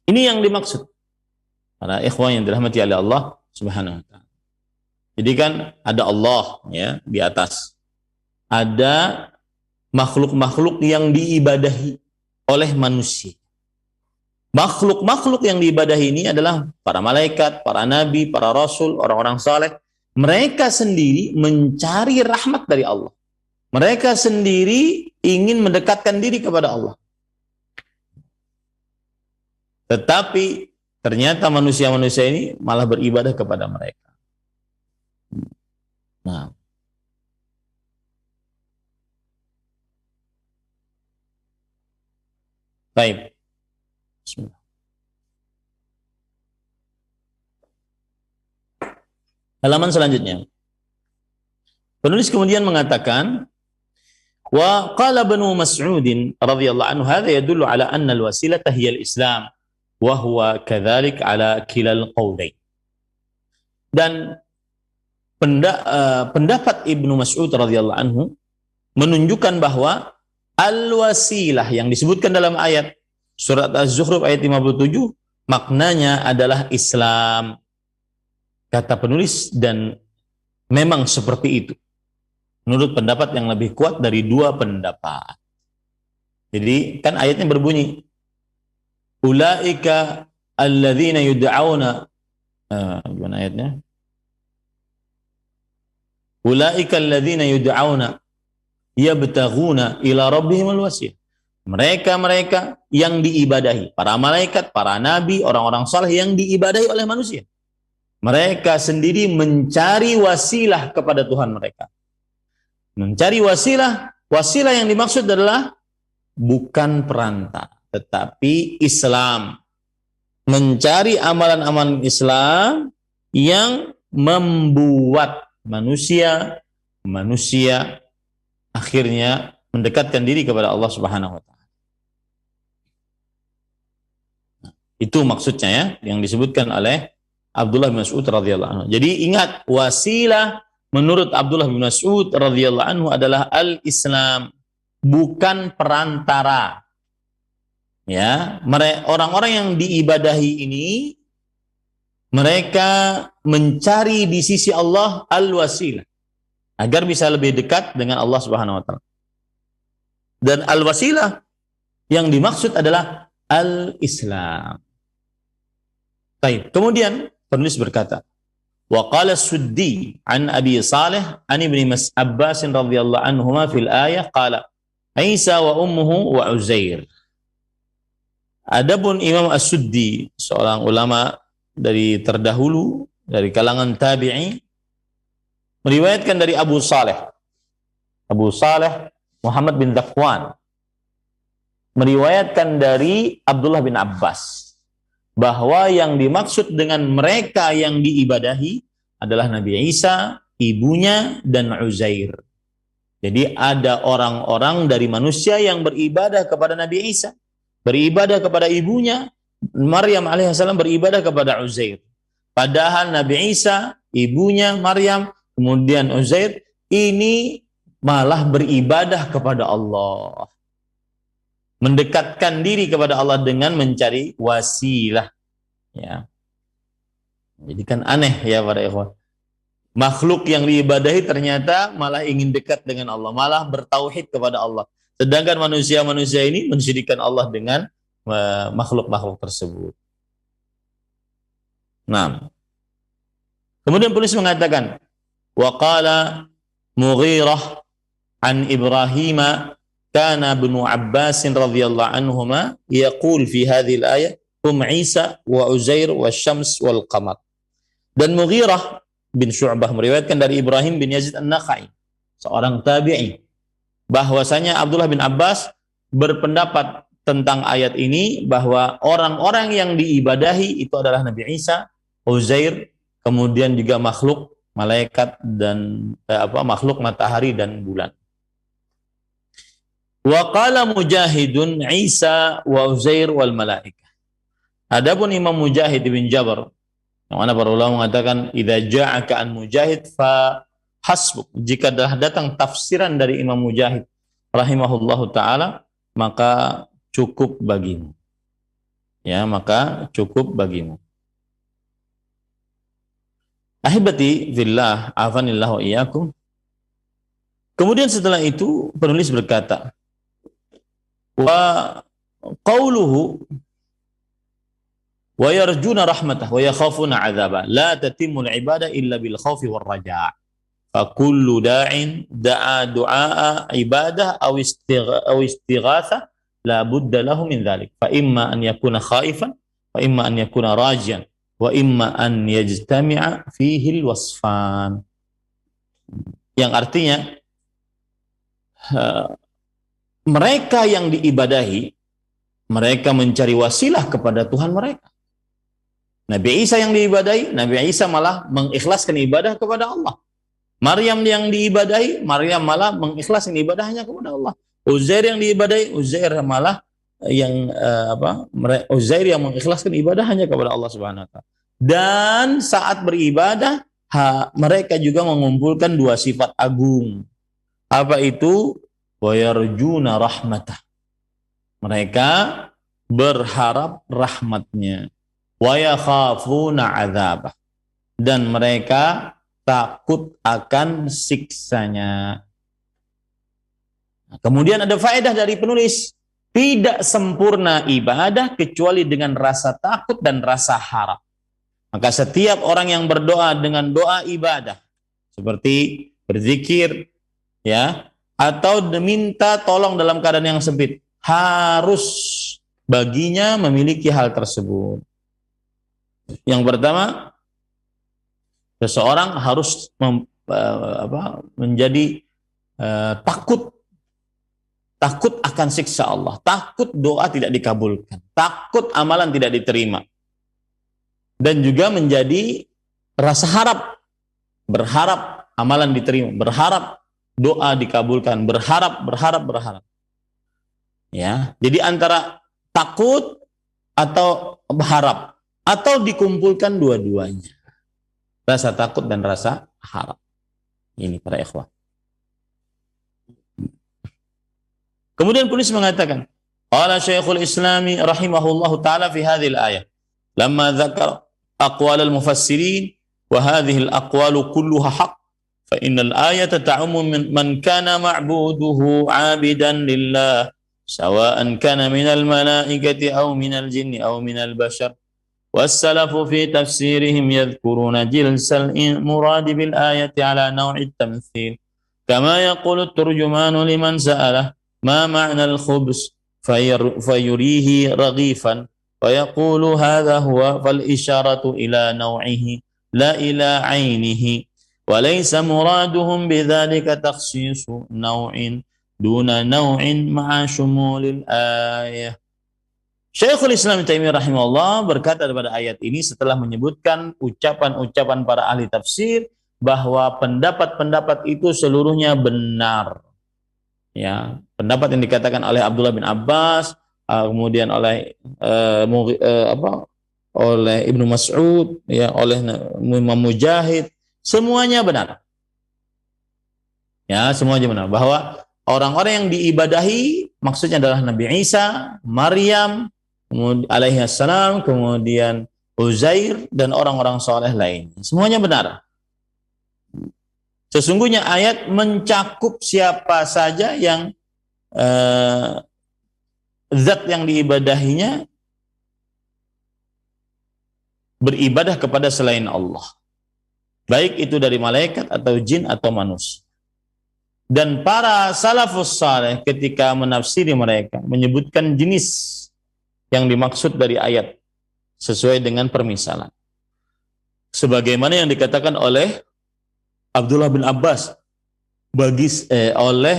A: Ini yang dimaksud. Para ikhwan yang dirahmati oleh Allah Subhanahu wa ta'ala. Jadi kan ada Allah ya di atas. Ada makhluk-makhluk yang diibadahi oleh manusia. Makhluk-makhluk yang diibadahi ini adalah para malaikat, para nabi, para rasul, orang-orang saleh. Mereka sendiri mencari rahmat dari Allah. Mereka sendiri ingin mendekatkan diri kepada Allah. Tetapi ternyata manusia-manusia ini malah beribadah kepada mereka. Nah, baik. Bismillah. Halaman selanjutnya. Penulis kemudian mengatakan, wa qala Ibnu Mas'ud radhiyallahu anhu, hadza yadullu ala anna al-wasilata hiya al-Islam wa huwa kadzalik ala kilal qawlain. Dan pendapat Ibnu Mas'ud radhiyallahu anhu menunjukkan bahwa al-wasilah yang disebutkan dalam ayat surat Az-Zukhruf ayat 57 maknanya adalah Islam. Kata penulis, dan memang seperti itu. Menurut pendapat yang lebih kuat dari dua pendapat. Jadi kan ayatnya berbunyi, ulaika alladzina yud'auna Gimana ayatnya? Ulaika alladzina yud'auna yabtaghuna ila rabbihimul wasilah. Mereka-mereka yang diibadahi, para malaikat, para nabi, orang-orang saleh yang diibadahi oleh manusia. Mereka sendiri mencari wasilah kepada Tuhan mereka. Mencari wasilah, wasilah yang dimaksud adalah bukan perantara, tetapi Islam. Mencari amalan-amalan Islam yang membuat manusia akhirnya mendekatkan diri kepada Allah Subhanahu wa taala. Itu maksudnya ya, yang disebutkan oleh Abdullah bin Mas'ud radhiyallahu anhu. Jadi ingat, wasilah menurut Abdullah bin Mas'ud radhiyallahu anhu adalah al-Islam, bukan perantara. Ya, orang-orang yang diibadahi ini mereka mencari di sisi Allah al-wasilah agar bisa lebih dekat dengan Allah Subhanahu wa taala. Dan al-wasilah yang dimaksud adalah al-Islam. Baik, kemudian penulis berkata, wa qala Suddi an Abi Salih an Ibni Abbas radhiyallahu anhuma fil ayah qala Isa wa ummuhu wa Uzair. Adapun Imam As-Suddi, seorang ulama dari terdahulu dari kalangan tabi'i, meriwayatkan dari Abu Saleh Muhammad bin Dhafwan, meriwayatkan dari Abdullah bin Abbas bahwa yang dimaksud dengan mereka yang diibadahi adalah Nabi Isa, ibunya, dan Uzair. Jadi ada orang-orang dari manusia yang beribadah kepada Nabi Isa, beribadah kepada ibunya, Maryam alaihissalam beribadah kepada Uzair. Padahal Nabi Isa, ibunya Maryam, kemudian Uzair, ini malah beribadah kepada Allah. Mendekatkan diri kepada Allah dengan mencari wasilah. Ya. Jadi kan aneh ya para ikhwan. Makhluk yang diibadahi ternyata malah ingin dekat dengan Allah, malah bertauhid kepada Allah. Sedangkan manusia-manusia ini mensyirikkan Allah dengan makhluk-makhluk tersebut. Nah. Kemudian penulis mengatakan, wa qala Mughirah an Ibrahim kana ibnu Abbas radhiyallahu anhuma yaqul fi hadhihi al-ayah hum Isa wa Uzair wa Syams wal Qamar. Dan Mughirah bin Syu'bah meriwayatkan dari Ibrahim bin Yazid An-Nakhai, seorang tabi'i, bahwasanya Abdullah bin Abbas berpendapat tentang ayat ini bahwa orang-orang yang diibadahi itu adalah Nabi Isa, Uzair, kemudian juga makhluk malaikat dan makhluk matahari dan bulan. Wa qala Mujahidun Isa wa Uzair wal malaikah. Adapun Imam Mujahid bin Jabr, yang mana para ulama mengatakan idza ja'aka an Mujahid fa hasbuk, jika dah datang tafsiran dari Imam Mujahid rahimahullahu taala, maka cukup bagimu. Ya, maka cukup bagimu. Ahibati fillah, afanillahu iyyakum. Kemudian setelah itu penulis berkata, wa qauluhu wa yarjuna rahmatah wa yakhafuna 'adzaba la tatimmu al-ibadah illa bil khaufi war raja'. Fa kullu da'in da'a du'a ibadah aw istighatha la budda lahu min dhalik. Fa imma an yakuna khaifan wa imma an yakuna rajian wa imma an yajtami'a fihi al-wasfan. Yang artinya mereka yang diibadahi, mereka mencari wasilah kepada Tuhan mereka. Nabi Isa yang diibadahi, Nabi Isa malah mengikhlaskan ibadah kepada Allah. Maryam yang diibadahi, Maryam malah mengikhlaskan ibadahnya kepada Allah. Uzair yang diibadahi, Uzair malah Uzair yang mengikhlaskan ibadahnya kepada Allah Subhanahu wa taala. Dan saat beribadah, mereka juga mengumpulkan dua sifat agung. Apa itu? Wa yarjuna rahmatah. Mereka berharap rahmatnya. Wa yakhafuna adzabah. Dan mereka takut akan siksanya. Kemudian ada faedah dari penulis. Tidak sempurna ibadah kecuali dengan rasa takut dan rasa harap. Maka setiap orang yang berdoa dengan doa ibadah seperti berzikir ya atau minta tolong dalam keadaan yang sempit, harus baginya memiliki hal tersebut. Yang pertama, seseorang harus menjadi takut akan siksa Allah, takut doa tidak dikabulkan, takut amalan tidak diterima, dan juga menjadi rasa berharap amalan diterima, berharap doa dikabulkan, berharap. Ya, jadi antara takut atau berharap, atau dikumpulkan dua-duanya, rasa takut dan rasa harap. Ini para ikhwah. Kemudian penulis mengatakan, qala Syekhul Islami rahimahullahu taala fi hadhil ayah, lamma dzakara aqwal al-mufassirin wa hadhihi al-aqwalu kulluha haqq, fa innal ayata ta'ummu man kana ma'buduhu 'abidan lillah, sawa'an kana minal malaikati aw minal jinni aw minal bashar. والسلف في تفسيرهم يذكرون جلس المراد بالآية على نوع التمثيل، كما يقول الترجمان لمن سأله ما معنى الخبز فيريه رغيفا ويقول هذا هو، فالإشارة إلى نوعه لا إلى عينه، وليس مرادهم بذلك تخصيص نوع دون نوع مع شمول الآية. Syekhul Islam Taimiyah rahimahullah berkata pada ayat ini setelah menyebutkan ucapan-ucapan para ahli tafsir bahwa pendapat-pendapat itu seluruhnya benar. Ya, pendapat yang dikatakan oleh Abdullah bin Abbas, kemudian oleh oleh Ibnu Mas'ud, ya, oleh Imam Mujahid, semuanya benar. Ya, semuanya benar bahwa orang-orang yang diibadahi maksudnya adalah Nabi Isa, Maryam alaihi assalam, kemudian Uzair dan orang-orang soleh lain. Semuanya benar. Sesungguhnya ayat mencakup siapa saja yang zat yang diibadahinya beribadah kepada selain Allah, baik itu dari malaikat atau jin atau manusia. Dan para salafus saleh ketika menafsiri mereka menyebutkan jenis yang dimaksud dari ayat sesuai dengan permisalan, sebagaimana yang dikatakan oleh Abdullah bin Abbas oleh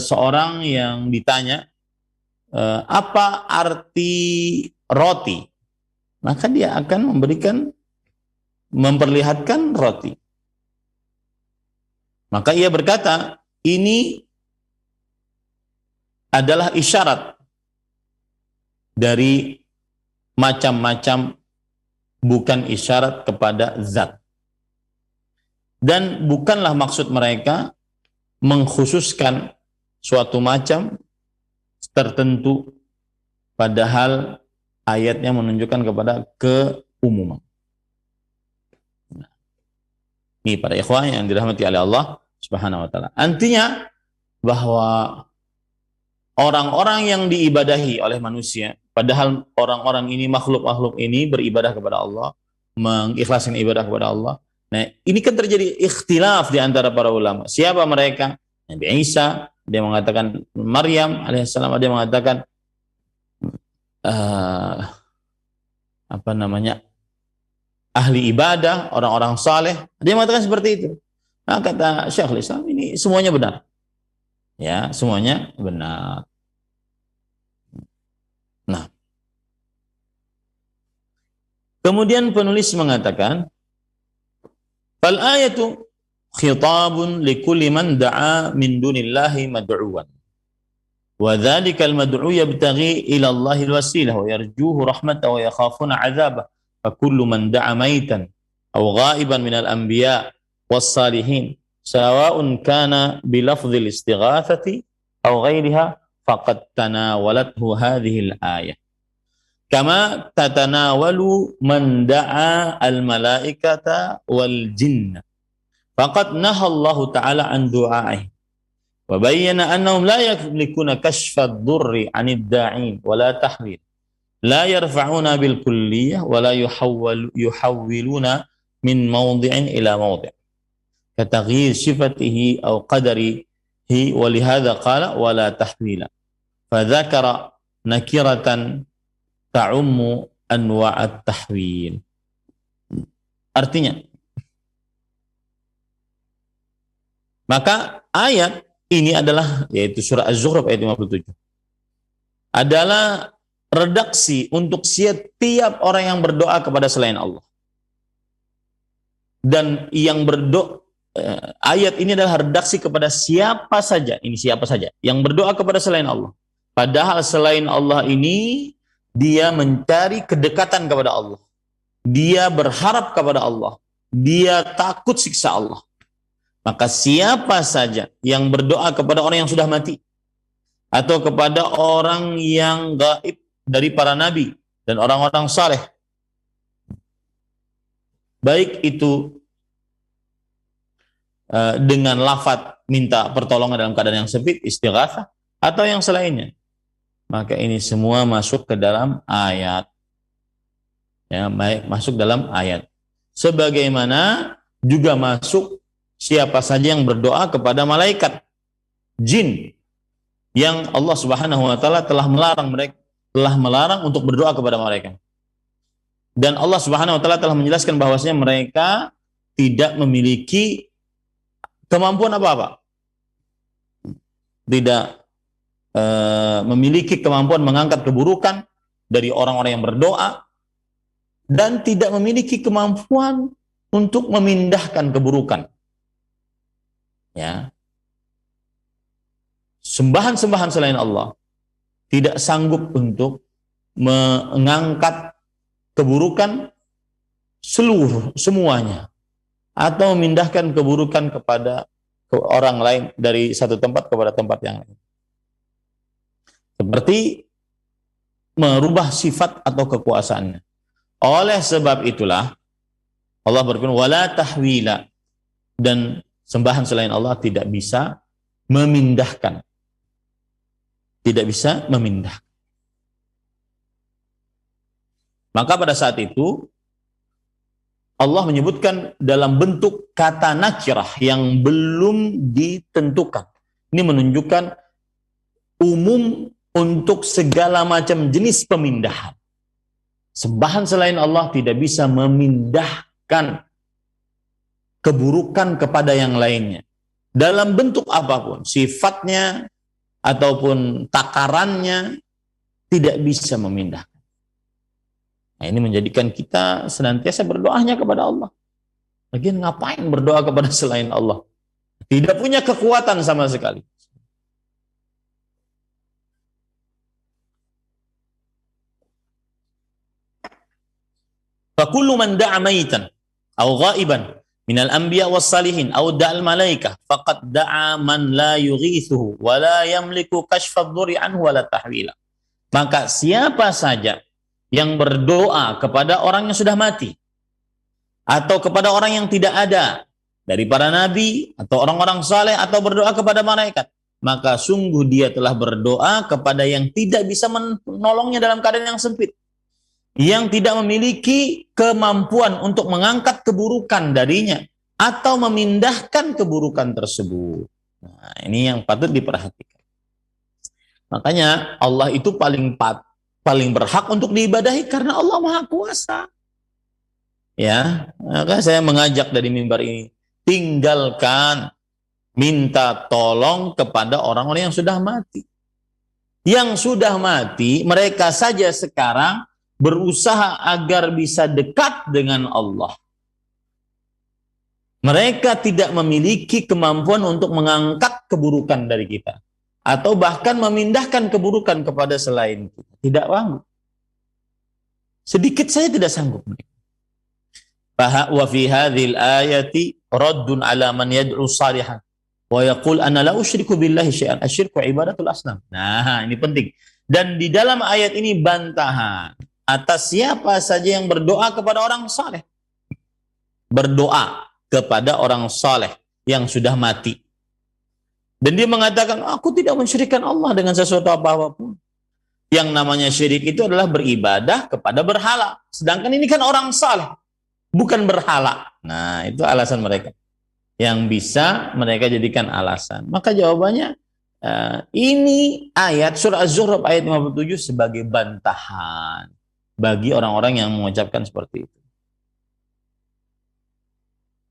A: seorang yang ditanya apa arti roti, maka dia akan memperlihatkan roti. Maka ia berkata, ini adalah isyarat dari macam-macam, bukan isyarat kepada zat. Dan bukanlah maksud mereka mengkhususkan suatu macam tertentu, padahal ayatnya menunjukkan kepada keumuman. Ini para ikhwah yang dirahmati oleh Allah Subhanahu wa taala. Artinya bahwa orang-orang yang diibadahi oleh manusia, padahal orang-orang ini, makhluk-makhluk ini beribadah kepada Allah, mengikhlaskan ibadah kepada Allah. Nah, ini kan terjadi ikhtilaf di antara para ulama. Siapa mereka? Nabi Isa, dia mengatakan Maryam alaihissalam, dia mengatakan ahli ibadah, orang-orang saleh. Dia mengatakan seperti itu. Nah, kata Syekhul Islam, ini semuanya benar. Ya, semuanya benar. Nah, kemudian penulis mengatakan, fal ayatu khitabun likulli man da'a min dunillahi mad'uwan. Wa dhalikal mad'u yabtaghi ila Allahil wasilah wa yarjuhu rahmatahu wa yakhafuna 'adzabah. Fa kullu man da'a maitan aw ghaiban minal anbiya was salihin sawa'un kana bi lafdhil istighatsati aw ghairiha faqad tanawalathu hadhihi al-ayah. Kama tatanawalu man da'a al-malaikata wal jinna. Faqad nahallahu ta'ala an du'a'i. Wa bayyana annahum la yamlikuna kashfa ad-durri 'anid da'in wa la tahwil. La yarfa'una bil kulliyah wa la yuhawwiluna min mawdi'in ila mawdi'. Kataghyir sifatihi aw qadarihi wa lihadza qala wa la tahwila. Fa dzakara nakiratan ta'ummu anwa'at tahwil. Artinya, maka ayat ini adalah, yaitu surah Az-Zukhruf ayat 57, adalah redaksi untuk setiap orang yang berdoa kepada selain Allah. Dan yang berdoa, ayat ini adalah redaksi kepada siapa saja, ini siapa saja yang berdoa kepada selain Allah. Padahal selain Allah ini dia mencari kedekatan kepada Allah. Dia berharap kepada Allah. Dia takut siksa Allah. Maka siapa saja yang berdoa kepada orang yang sudah mati atau kepada orang yang gaib dari para nabi dan orang-orang saleh, baik itu dengan lafaz minta pertolongan dalam keadaan yang sempit, istighatsah, atau yang selainnya, maka ini semua masuk ke dalam ayat. Ya, masuk dalam ayat. Sebagaimana juga masuk siapa saja yang berdoa kepada malaikat, jin, yang Allah Subhanahu wa taala telah melarang untuk berdoa kepada mereka. Dan Allah Subhanahu wa taala telah menjelaskan bahwasanya mereka tidak memiliki kemampuan apa-apa. Tidak memiliki kemampuan mengangkat keburukan dari orang-orang yang berdoa, dan tidak memiliki kemampuan untuk memindahkan keburukan. Ya. Sembahan-sembahan selain Allah tidak sanggup untuk mengangkat keburukan semuanya, atau memindahkan keburukan kepada orang lain dari satu tempat kepada tempat yang lain. Seperti merubah sifat atau kekuasaannya. Oleh sebab itulah Allah berfirman wala tahwila, dan sembahan selain Allah tidak bisa memindahkan. Tidak bisa memindahkan. Maka pada saat itu Allah menyebutkan dalam bentuk kata nakirah yang belum ditentukan. Ini menunjukkan umum untuk segala macam jenis pemindahan. Sembahan selain Allah tidak bisa memindahkan keburukan kepada yang lainnya. Dalam bentuk apapun, sifatnya ataupun takarannya tidak bisa memindahkan. Nah, ini menjadikan kita senantiasa berdoanya kepada Allah. Lagian ngapain berdoa kepada selain Allah? Tidak punya kekuatan sama sekali. Fakullu man da'a maitan aw ghaiban minal anbiya was salihin aw da'al malaikah faqad da'a man la yughithuhu wa la yamliku kashfa ad-dhurri anhu wa la tahwila. Maka siapa saja yang berdoa kepada orang yang sudah mati atau kepada orang yang tidak ada dari para nabi atau orang-orang saleh atau berdoa kepada malaikat, maka sungguh dia telah berdoa kepada yang tidak bisa menolongnya dalam keadaan yang sempit, yang tidak memiliki kemampuan untuk mengangkat keburukan darinya atau memindahkan keburukan tersebut. Nah, ini yang patut diperhatikan. Makanya Allah itu paling berhak untuk diibadahi karena Allah Maha Kuasa. Ya, maka saya mengajak dari mimbar ini, tinggalkan minta tolong kepada orang-orang yang sudah mati. Yang sudah mati, mereka saja sekarang berusaha agar bisa dekat dengan Allah. Mereka tidak memiliki kemampuan untuk mengangkat keburukan dari kita, atau bahkan memindahkan keburukan kepada selain kita. Tidak sanggup. Sedikit saja tidak sanggup. Wa fi hadhil ayati raddun ala man yad'u salihan wa yaqul ana la usyriku billahi syai'an asyirku ibadatul asnam. Nah, ini penting. Dan di dalam ayat ini bantahan atas siapa saja yang berdoa kepada orang saleh. Berdoa kepada orang saleh yang sudah mati. Dan dia mengatakan, aku tidak mensyirikkan Allah dengan sesuatu apapun. Yang namanya syirik itu adalah beribadah kepada berhala. Sedangkan ini kan orang saleh, bukan berhala. Nah, itu alasan mereka yang bisa mereka jadikan alasan. Maka jawabannya ini ayat surah Az-Zukhruf ayat 57 sebagai bantahan bagi orang-orang yang mengucapkan seperti itu.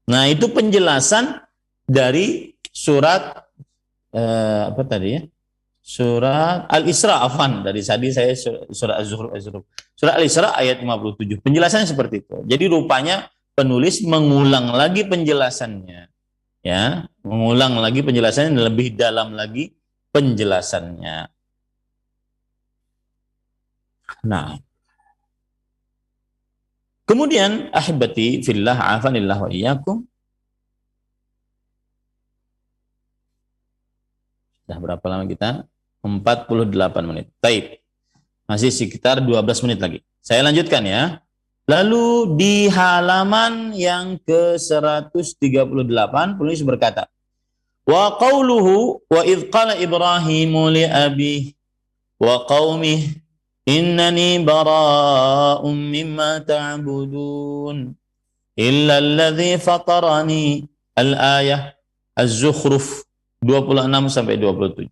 A: Nah, itu penjelasan dari surat apa tadi ya? Surat Al-Isra, afan. Dari tadi saya surat Az-Zukhruf. Surat Al-Isra ayat 57. Penjelasannya seperti itu. Jadi rupanya penulis mengulang lagi penjelasannya. Ya, mengulang lagi penjelasannya, lebih dalam lagi penjelasannya. Nah, kemudian ahibati fillah afanillah wa iyyakum. Sudah berapa lama kita? 48 menit. Baik. Masih sekitar 12 menit lagi. Saya lanjutkan ya. Lalu di halaman yang ke-138 penulis berkata, wa qauluhu wa idh qala Ibrahimu li abihi wa qaumih innani bara'um mimma ta'budun illa alladhi fatarani. Al-ayah Az-Zukhruf 26 sampai 27.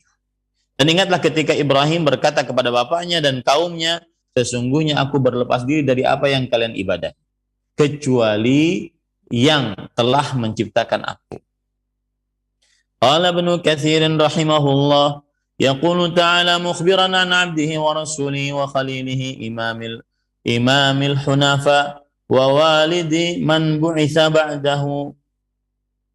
A: Dan ingatlah ketika Ibrahim berkata kepada bapaknya dan kaumnya, sesungguhnya aku berlepas diri dari apa yang kalian ibadah, kecuali yang telah menciptakan aku. Qala Ibnu Katsir rahimahullah, yaqulu ta'ala mukhbiran an 'abdihi wa rasulihi wa khalilihi imamil hunafa wa walidi man bu'itsa ba'dahu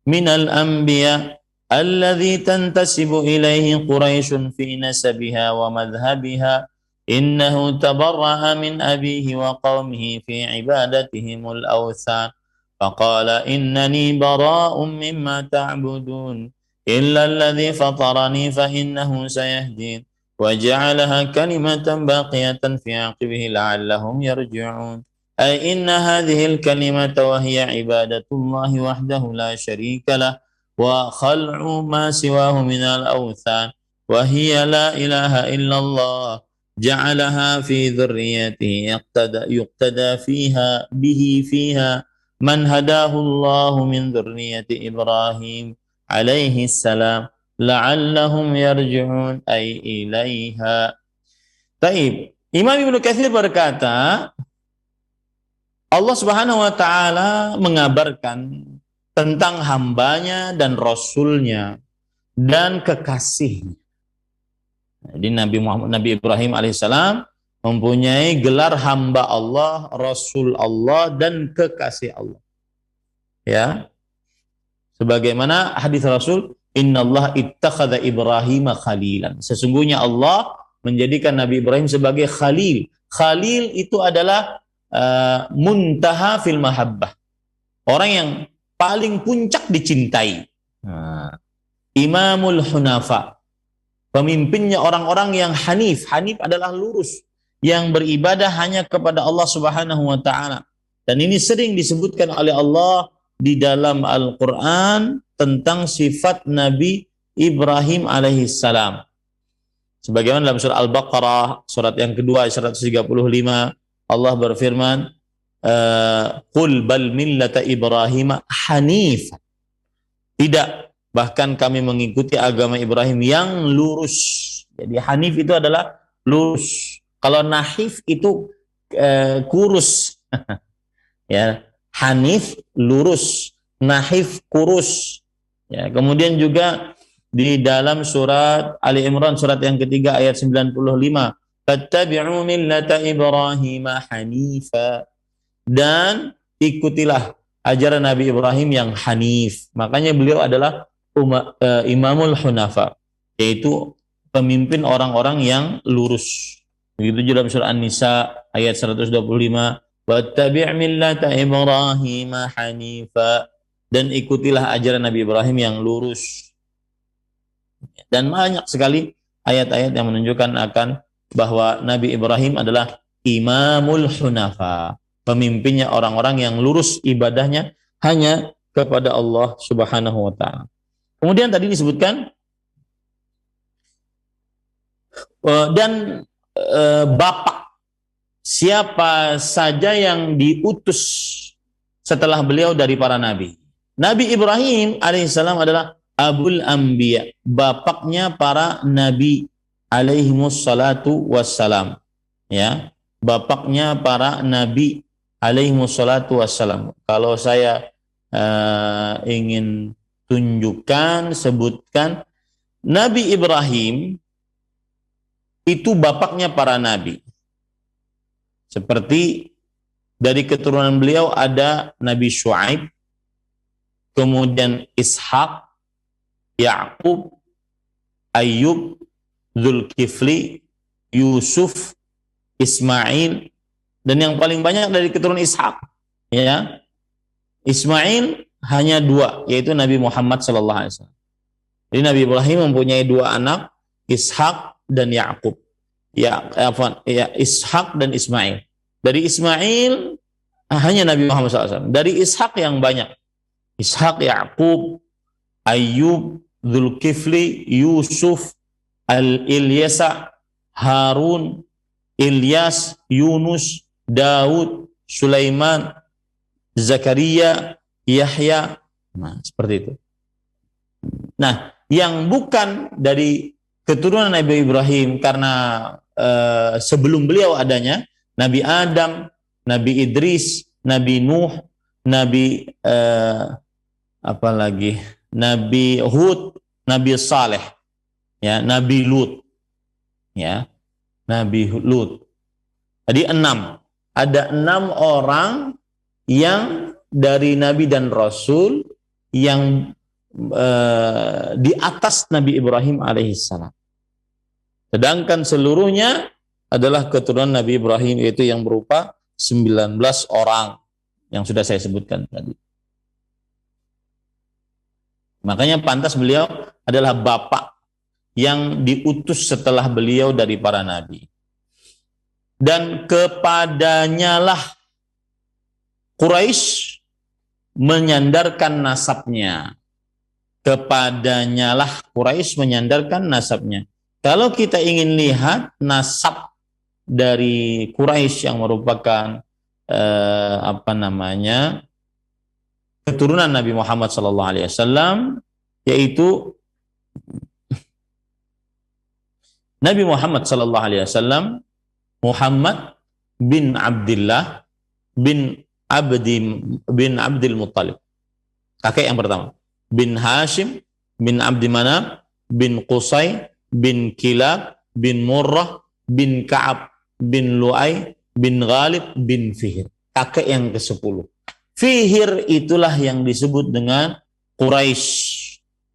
A: minal anbiya alladhi tantasibu ilaihi Quraisyun fi nasabiha wa madhhabiha innahu tabarra'a min abihi wa qaumihi fi ibadatihimul awthan faqala innani bara'un mimma ta'budun illa alladhi fatarani fa innahu sayahdin wa ja'alaha kalimatan baqiyatan fi 'aqibihi la'allahum yarji'un ay inna hadhihi al-kalimata wa hiya ibadatullahi wahdahu la sharika lah wa khal'u ma siwahu minal awthan wa hiya la ilaha illallah ja'alaha fi dhurriyyatihi yuqtada fiha bihi fiha man hadahu Allah min dhurriyyati Ibrahim alaihi salam la'allahum yarji'un ay ilaiha. Taib. Imam Ibnu Katsir berkata, Allah Subhanahu wa taala mengabarkan tentang hambanya dan rasulnya dan kekasihnya. Jadi Nabi Ibrahim alaihissalam mempunyai gelar hamba Allah, rasul Allah dan kekasih Allah. Ya. Sebagaimana hadis Rasul, innallaha ittakhadha Ibrahim khalilan. Sesungguhnya Allah menjadikan Nabi Ibrahim sebagai khalil. Khalil itu adalah muntaha fil mahabbah. Orang yang paling puncak dicintai. Imamul hunafa. Pemimpinnya orang-orang yang hanif. Hanif adalah lurus. Yang beribadah hanya kepada Allah Subhanahu wa ta'ala. Dan ini sering disebutkan oleh Allah di dalam Al-Quran tentang sifat Nabi Ibrahim alaihissalam. Sebagaimana dalam surah Al-Baqarah, surat yang kedua, 135, Allah berfirman, Qul bal millata Ibrahim hanif. Tidak, bahkan kami mengikuti agama Ibrahim yang lurus. Jadi hanif itu adalah lurus. Kalau nahif itu kurus. Ya, hanif lurus, nahif kurus. Ya, kemudian juga di dalam surat Ali Imran surat yang ketiga ayat 95, fattabi'u millata Ibrahim hanifa. Dan ikutilah ajaran Nabi Ibrahim yang hanif. Makanya beliau adalah imamul hunafa, yaitu pemimpin orang-orang yang lurus. Begitu juga dalam surah An-Nisa ayat 125, wattabi' millata Ibrahim hanifa. Dan ikutilah ajaran Nabi Ibrahim yang lurus. Dan banyak sekali ayat-ayat yang menunjukkan akan bahwa Nabi Ibrahim adalah imamul hunafa, pemimpinnya orang-orang yang lurus ibadahnya hanya kepada Allah Subhanahu wa ta'ala. Kemudian tadi disebutkan dan bapak siapa saja yang diutus setelah beliau dari para nabi. Nabi Ibrahim alaihissalam adalah Abul Anbiya, bapaknya para nabi alaihimus salatu wassalam. Ya, bapaknya para nabi alaihimus salatu wassalam. Kalau saya ingin tunjukkan, sebutkan, Nabi Ibrahim itu bapaknya para nabi. Seperti dari keturunan beliau ada Nabi Syuaib, kemudian Ishak, Ya'qub, Ayyub, Zulkifli, Yusuf, Ismail, dan yang paling banyak dari keturunan Ishak, ya. Ismail hanya 2, yaitu Nabi Muhammad SAW. Jadi Nabi Ibrahim mempunyai 2 anak, Ishak dan Ya'qub. Ya, Ishak dan Ismail. Dari Ismail hanya Nabi Muhammad SAW. Dari Ishak yang banyak. Ishak, Ya'qub, Ayyub, Zulkifli, Yusuf, Ilyasa, Harun, Ilyas, Yunus, Daud, Sulaiman, Zakaria, Yahya. Nah, seperti itu. Nah, yang bukan dari keturunan Nabi Ibrahim karena sebelum beliau adanya Nabi Adam, Nabi Idris, Nabi Nuh, Nabi apalagi Nabi Hud, Nabi Saleh, ya, Nabi Lut, ya, Nabi Lut. Jadi 6. Ada 6 orang yang dari Nabi dan Rasul yang di atas Nabi Ibrahim alaihissalam. Sedangkan seluruhnya adalah keturunan Nabi Ibrahim, yaitu yang berupa 19 orang yang sudah saya sebutkan tadi. Makanya pantas beliau adalah bapak yang diutus setelah beliau dari para nabi. Dan kepadanyalah Quraisy menyandarkan nasabnya. Kepadanyalah Quraisy menyandarkan nasabnya. Kalau kita ingin lihat nasab dari Quraisy yang merupakan keturunan Nabi Muhammad SAW, yaitu Nabi Muhammad SAW, Muhammad bin Abdullah bin Abdul Muttalib, kakek yang pertama. Bin Hashim bin Abdi Manaf bin Qusay bin Kilab bin Murrah bin Ka'ab bin Lu'ay bin Ghalib bin Fihr, kakek yang ke-10. Fihr itulah yang disebut dengan Quraisy.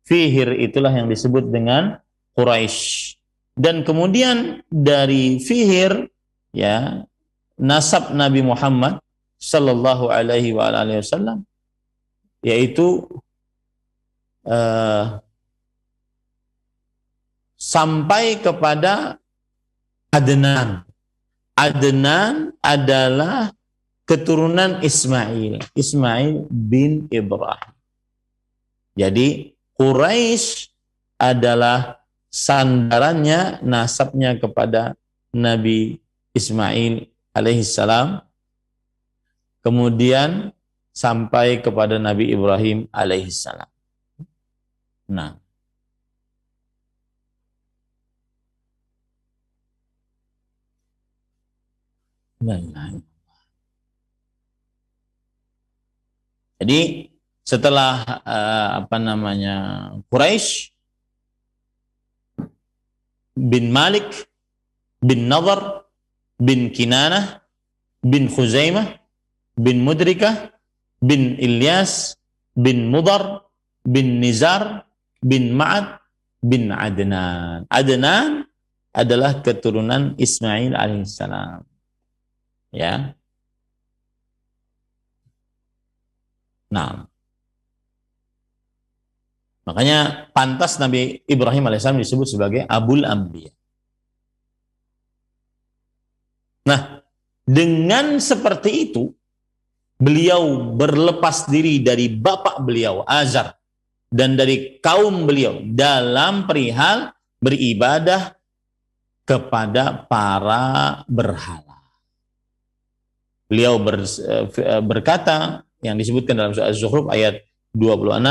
A: Fihr itulah yang disebut dengan Quraisy. Dan kemudian dari Fihr, ya, nasab Nabi Muhammad sallallahu alaihi wa alihi wasallam, yaitu sampai kepada Adnan. Adnan adalah keturunan Ismail. Ismail bin Ibrahim. Jadi Quraisy adalah sandarannya, nasabnya kepada Nabi Ismail alaihissalam, kemudian sampai kepada Nabi Ibrahim alaihissalam. Nah, jadi setelah Quraisy, bin Malik, bin Nadhr, bin Kinanah, bin Khuzaimah, bin Mudrikah, bin Ilyas, bin Mudar, bin Nizar, bin Ma'ad, bin Adnan. Adnan adalah keturunan Ismail alaihissalam. Ya. Nah, makanya pantas Nabi Ibrahim alaihissalam disebut sebagai Abul Anbiya. Nah, dengan seperti itu beliau berlepas diri dari bapak beliau Azar dan dari kaum beliau dalam perihal beribadah kepada para berhala. Beliau berkata yang disebutkan dalam surah Az-Zukhruf ayat 26,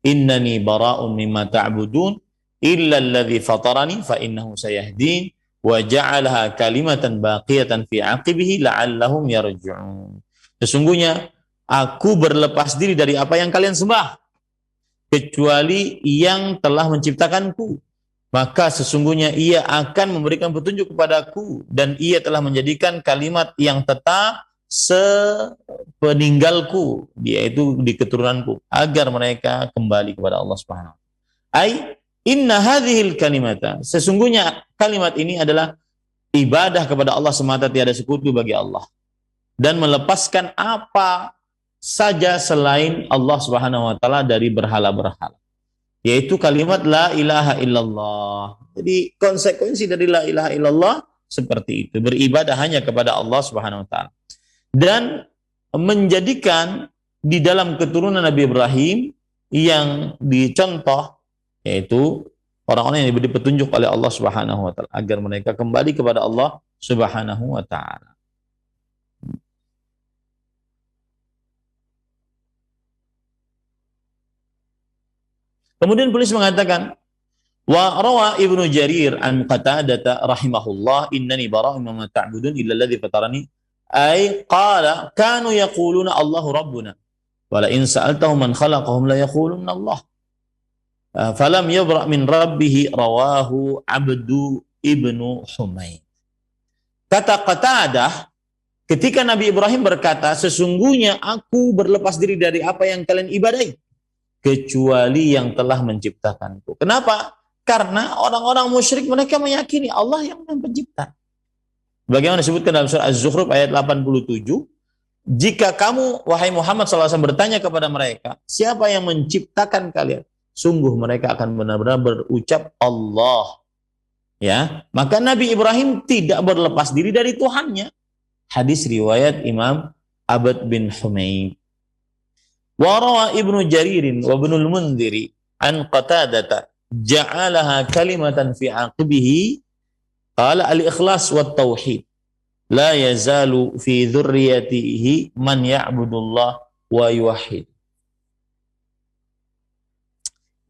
A: innani bara'un mimma ta'budun illa alladhi fatarani fa innahu sayahdin wa ja'alaha kalimatan baqiyatan fi 'aqibihi la'allahum yarji'un. Sesungguhnya aku berlepas diri dari apa yang kalian sembah kecuali yang telah menciptakanku, maka sesungguhnya ia akan memberikan petunjuk kepadaku dan ia telah menjadikan kalimat yang tetap sepeninggalku, yaitu di keturunanku, agar mereka kembali kepada Allah Subhanahu wa taala. Ai inna hadhil kalimata, sesungguhnya kalimat ini adalah ibadah kepada Allah semata, tiada sekutu bagi Allah, dan melepaskan apa saja selain Allah Subhanahu wa taala dari berhala-berhala, yaitu kalimat la ilaha illallah. Jadi konsekuensi dari la ilaha illallah seperti itu, beribadah hanya kepada Allah Subhanahu wa taala, dan menjadikan di dalam keturunan Nabi Ibrahim yang dicontoh, yaitu orang-orang yang diberi petunjuk oleh Allah Subhanahu wa taala agar mereka kembali kepada Allah Subhanahu wa taala. Kemudian penulis mengatakan, wa rawa Ibnu Jarir an Qatadah rahimahullah, innani bara'un mimma ta'budun illa alladhi fatarani, ay qala kanu yaquluna Allahu rabbuna wa la in sa'altahum man khalaqahum la yaquluna Allah. Falam yabra' min rabbih, rawahu Abdu Ibnu Humaid. Kata Qatadah, ketika Nabi Ibrahim berkata, sesungguhnya aku berlepas diri dari apa yang kalian ibadahi kecuali yang telah menciptakanku. Kenapa? Karena orang-orang musyrik mereka meyakini Allah yang pencipta. Bagaimana disebutkan dalam surah Az-Zukhruf ayat 87, jika kamu, wahai Muhammad SAW, bertanya kepada mereka, siapa yang menciptakan kalian? Sungguh mereka akan benar-benar berucap Allah. Ya, maka Nabi Ibrahim tidak berlepas diri dari Tuhannya. Hadis riwayat Imam Abd bin Humaid. Wa rawa Ibnu Jaririn wa Ibnul Mundhiri an Qatadah ja'alaha kalimatan fi 'aqibihi, qala al-ikhlas wat tauhid la yazalu fi dzurriyyatihi man ya'budullah wa yuwahhid.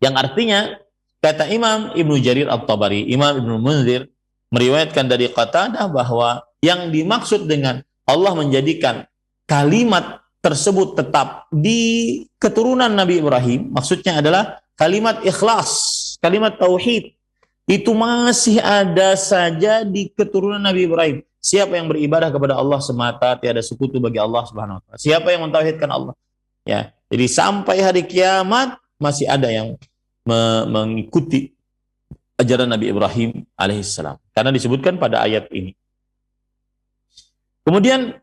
A: Yang artinya, kata Imam Ibnu Jarir At-Tabari, Imam Ibnu Munzir meriwayatkan dari Qatadah bahwa yang dimaksud dengan Allah menjadikan kalimat tersebut tetap di keturunan Nabi Ibrahim, maksudnya adalah kalimat ikhlas, kalimat tauhid, itu masih ada saja di keturunan Nabi Ibrahim. Siapa yang beribadah kepada Allah semata, tiada sekutu bagi Allah Subhanahu wa taala. Siapa yang mentauhidkan Allah. Ya, jadi sampai hari kiamat masih ada yang mengikuti ajaran Nabi Ibrahim alaihissalam. Karena disebutkan pada ayat ini. Kemudian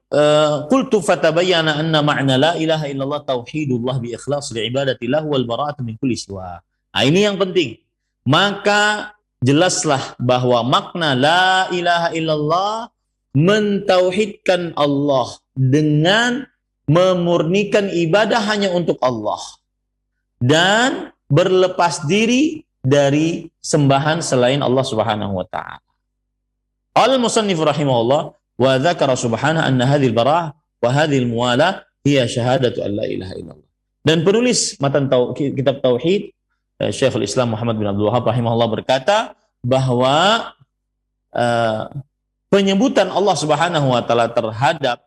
A: qultu fatabayyana anna ma'na la ilaha illallah tauhidullah bi ikhlas li ibadatillah wal bara'atu min kulli siwa. Nah, ini yang penting. Maka jelaslah bahwa makna la ilaha illallah mentauhidkan Allah dengan memurnikan ibadah hanya untuk Allah dan berlepas diri dari sembahan selain Allah Subhanahu wa taala. Al-musannif rahimahullah wa dzakara subhanahu anna hadhil bara'ah wa hadhil muwalah hiya syahadatu an la ilaha illallah. Dan penulis matan kitab tauhid Syekhul Islam Muhammad bin Abdul Wahhab rahimahullah berkata bahwa penyebutan Allah Subhanahu wa taala terhadap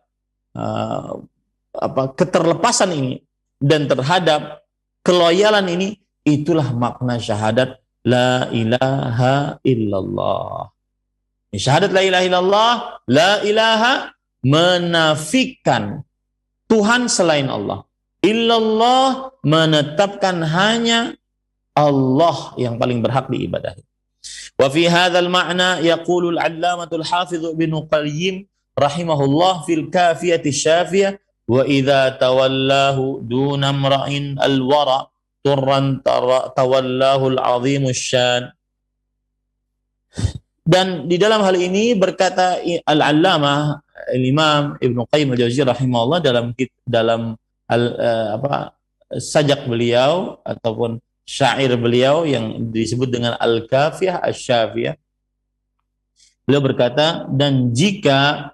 A: keterlepasan ini dan terhadap keloyalan ini, itulah makna syahadat la ilaha illallah. Syahadat la ilaha illallah, la ilaha menafikan Tuhan selain Allah. Illallah menetapkan hanya Allah yang paling berhak diibadahi. Wa fi hadzal ma'na yaqulu al-'allamatul hafidz Ibnu Qayyim rahimahullah fil kafiyati syafiyah wa idza tawallahu duna imra'in al-wara turran tawallahu al-'azimus syan. Dan di dalam hal ini berkata Al-Allamah Al-Imam Ibnu Qayyim Al-Jauziyah rahimahullah dalam sajak beliau ataupun syair beliau yang disebut dengan Al-Kafiyah Asy-Syafiyah, Beliau berkata, dan jika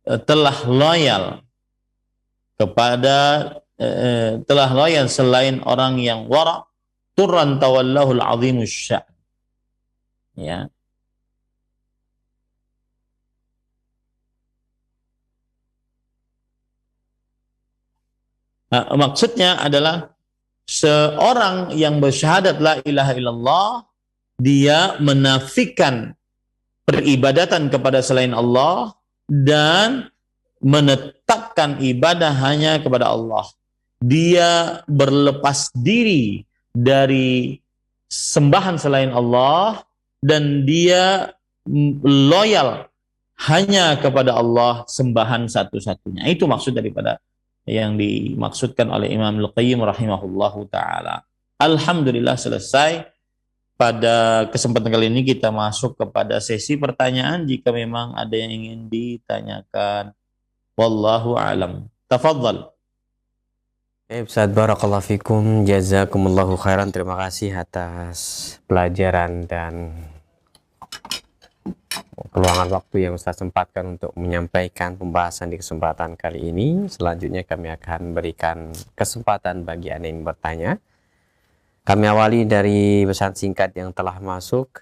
A: telah loyal kepada telah loyal selain orang yang wara, turran tawallahul azimus sya'. Ya. Nah, maksudnya adalah seorang yang bersyahadat la ilaha illallah, dia menafikan peribadatan kepada selain Allah dan menetapkan ibadah hanya kepada Allah. Dia berlepas diri dari sembahan selain Allah dan dia loyal hanya kepada Allah sembahan satu-satunya. Itu maksud daripada yang dimaksudkan oleh Imam Al-Qayyim rahimahullahu ta'ala. Alhamdulillah selesai. Pada kesempatan kali ini kita masuk kepada sesi pertanyaan jika memang ada yang ingin ditanyakan. Wallahu a'lam. Tafadhal.
B: Ustaz, barakallahu fikum, jazakumullahu khairan. Terima kasih atas pelajaran dan keluangan waktu yang Ustaz sempatkan untuk menyampaikan pembahasan di kesempatan kali ini. Selanjutnya kami akan berikan kesempatan bagi Anda yang bertanya. Kami awali dari pesan singkat yang telah masuk.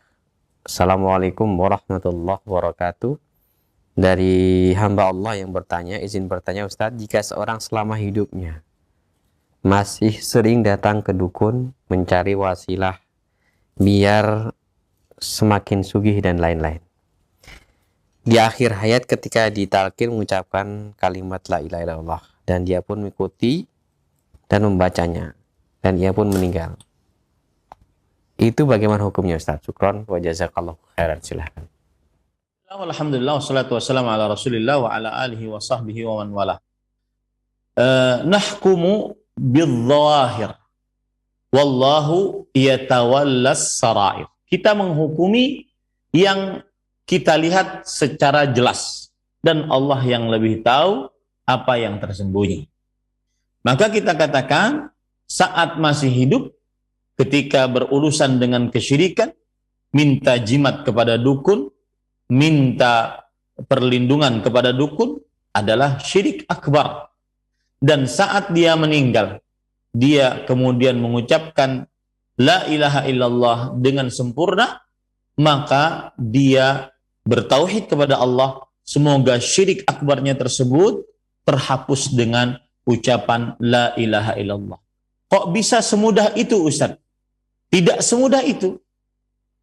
B: Assalamualaikum warahmatullahi wabarakatuh. Dari hamba Allah yang bertanya, izin bertanya Ustaz, jika seorang selama hidupnya masih sering datang ke dukun mencari wasilah biar semakin sugih dan lain-lain, di akhir hayat ketika ditalkin mengucapkan kalimat la ilaha illallah dan dia pun mengikuti dan membacanya dan ia pun meninggal, itu bagaimana hukumnya Ustaz? Syukron wa jazakallahu khairan. Silahkan.
A: Alhamdulillah wassalatu wassalamu ala Rasulillah wa ala alihi wa sahbihi wa man wala. Nahkumu bil-zawahir wallahu yatawallas sarair. Kita menghukumi yang kita lihat secara jelas dan Allah yang lebih tahu apa yang tersembunyi. Maka kita katakan saat masih hidup, ketika berurusan dengan kesyirikan, minta jimat kepada dukun, minta perlindungan kepada dukun adalah syirik akbar. Dan saat dia meninggal, dia kemudian mengucapkan la ilaha illallah dengan sempurna, maka dia bertauhid kepada Allah. Semoga syirik akbarnya tersebut terhapus dengan ucapan la ilaha illallah. Kok bisa semudah itu Ustaz? Tidak semudah itu.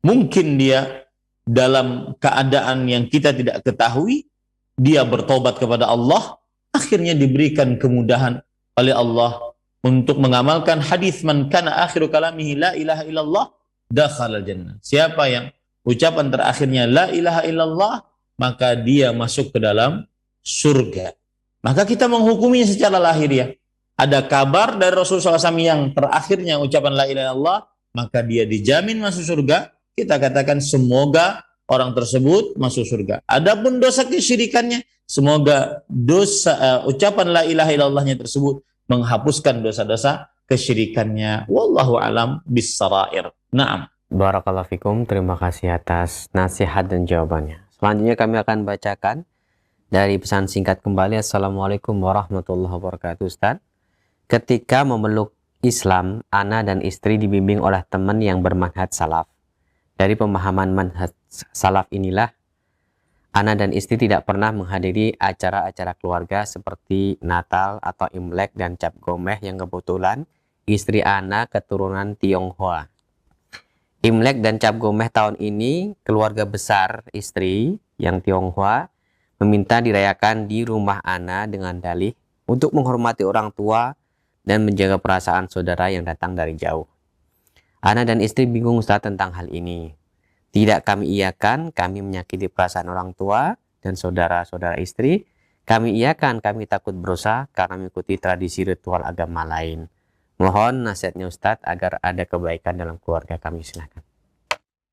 A: Mungkin dia dalam keadaan yang kita tidak ketahui, dia bertobat kepada Allah, akhirnya diberikan kemudahan oleh Allah untuk mengamalkan hadis man kana akhiru kalamihi la ilaha illallah dakhalal jannah. Siapa yang ucapan terakhirnya la ilaha illallah, maka dia masuk ke dalam surga. Maka kita menghukuminya secara lahiriah. Ada kabar dari Rasulullah SAW yang terakhirnya ucapan la ilaha illallah, maka dia dijamin masuk surga. Kita katakan semoga orang tersebut masuk surga. Adapun dosa kesyirikannya, semoga dosa ucapan la ilaha illallahnya tersebut menghapuskan dosa-dosa kesyirikannya. Wallahu alam bis-sarair. Naam.
B: Barakallahu fikum, terima kasih atas nasihat dan jawabannya. Selanjutnya kami akan bacakan dari pesan singkat kembali. Assalamualaikum warahmatullahi wabarakatuh. Ustaz, ketika memeluk Islam, ana dan istri dibimbing oleh teman yang bermanhaj salaf. Dari pemahaman manhaj salaf inilah, ana dan istri tidak pernah menghadiri acara-acara keluarga seperti Natal atau Imlek dan Cap Gomeh yang kebetulan istri ana keturunan Tionghoa. Imlek dan Cap Gomeh tahun ini keluarga besar istri yang Tionghoa meminta dirayakan di rumah ana dengan dalih untuk menghormati orang tua dan menjaga perasaan saudara yang datang dari jauh. Ana dan istri bingung Ustaz tentang hal ini. Tidak kami iakan, kami menyakiti perasaan orang tua dan saudara-saudara istri. Kami iakan, kami takut berdosa karena mengikuti tradisi ritual agama lain. Mohon nasihatnya Ustaz agar ada kebaikan dalam keluarga kami. Silakan.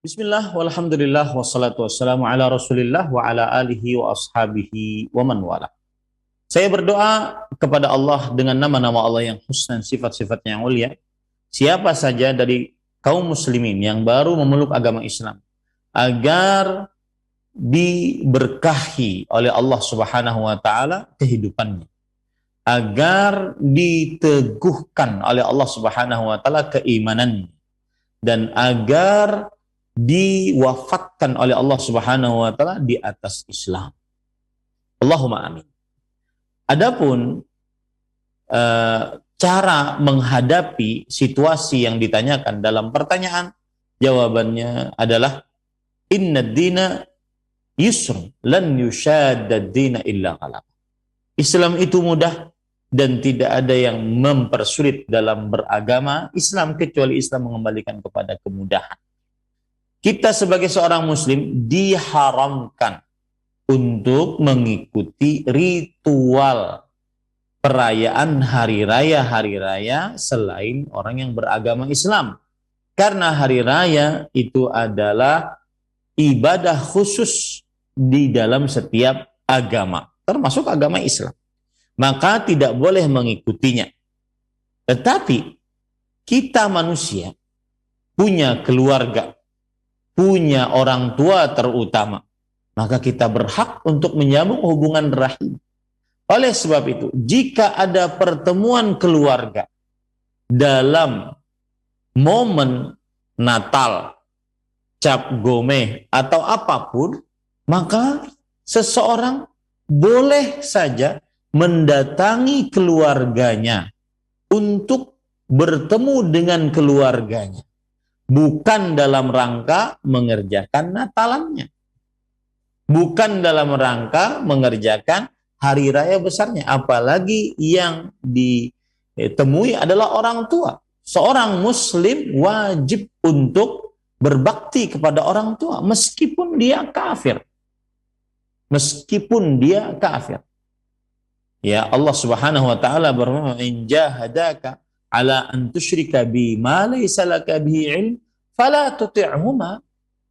A: Bismillah, walhamdulillah, wassalatu wassalamu ala Rasulillah wa ala alihi wa ashabihi wa man wala. Saya berdoa kepada Allah dengan nama-nama Allah yang husna, sifat-sifatnya yang mulia. Siapa saja dari kaum muslimin yang baru memeluk agama Islam agar diberkahi oleh Allah Subhanahu wa taala kehidupannya, agar diteguhkan oleh Allah Subhanahu wa taala keimanannya, dan agar diwafatkan oleh Allah Subhanahu wa taala di atas Islam. Allahumma amin. Adapun cara menghadapi situasi yang ditanyakan dalam pertanyaan, jawabannya adalah innad dina yusr lan yushadad dina illa ghalab. Islam itu mudah dan tidak ada yang mempersulit dalam beragama Islam kecuali Islam mengembalikan kepada kemudahan. Kita sebagai seorang muslim diharamkan untuk mengikuti ritual perayaan hari raya selain orang yang beragama Islam. Karena hari raya itu adalah ibadah khusus di dalam setiap agama, termasuk agama Islam. Maka tidak boleh mengikutinya. Tetapi kita manusia punya keluarga, punya orang tua terutama, maka kita berhak untuk menyambung hubungan rahim. Oleh sebab itu, jika ada pertemuan keluarga dalam momen Natal, Cap Gomeh, atau apapun, maka seseorang boleh saja mendatangi keluarganya untuk bertemu dengan keluarganya, bukan dalam rangka mengerjakan Natalannya, bukan dalam rangka mengerjakan hari raya besarnya, apalagi yang ditemui adalah orang tua. Seorang muslim wajib untuk berbakti kepada orang tua meskipun dia kafir. Meskipun dia kafir. Ya, Allah Subhanahu wa taala berfirman, "In jahadaka ala an tusyrika bi ma laysa laka bihi ilm, fala tuti'huma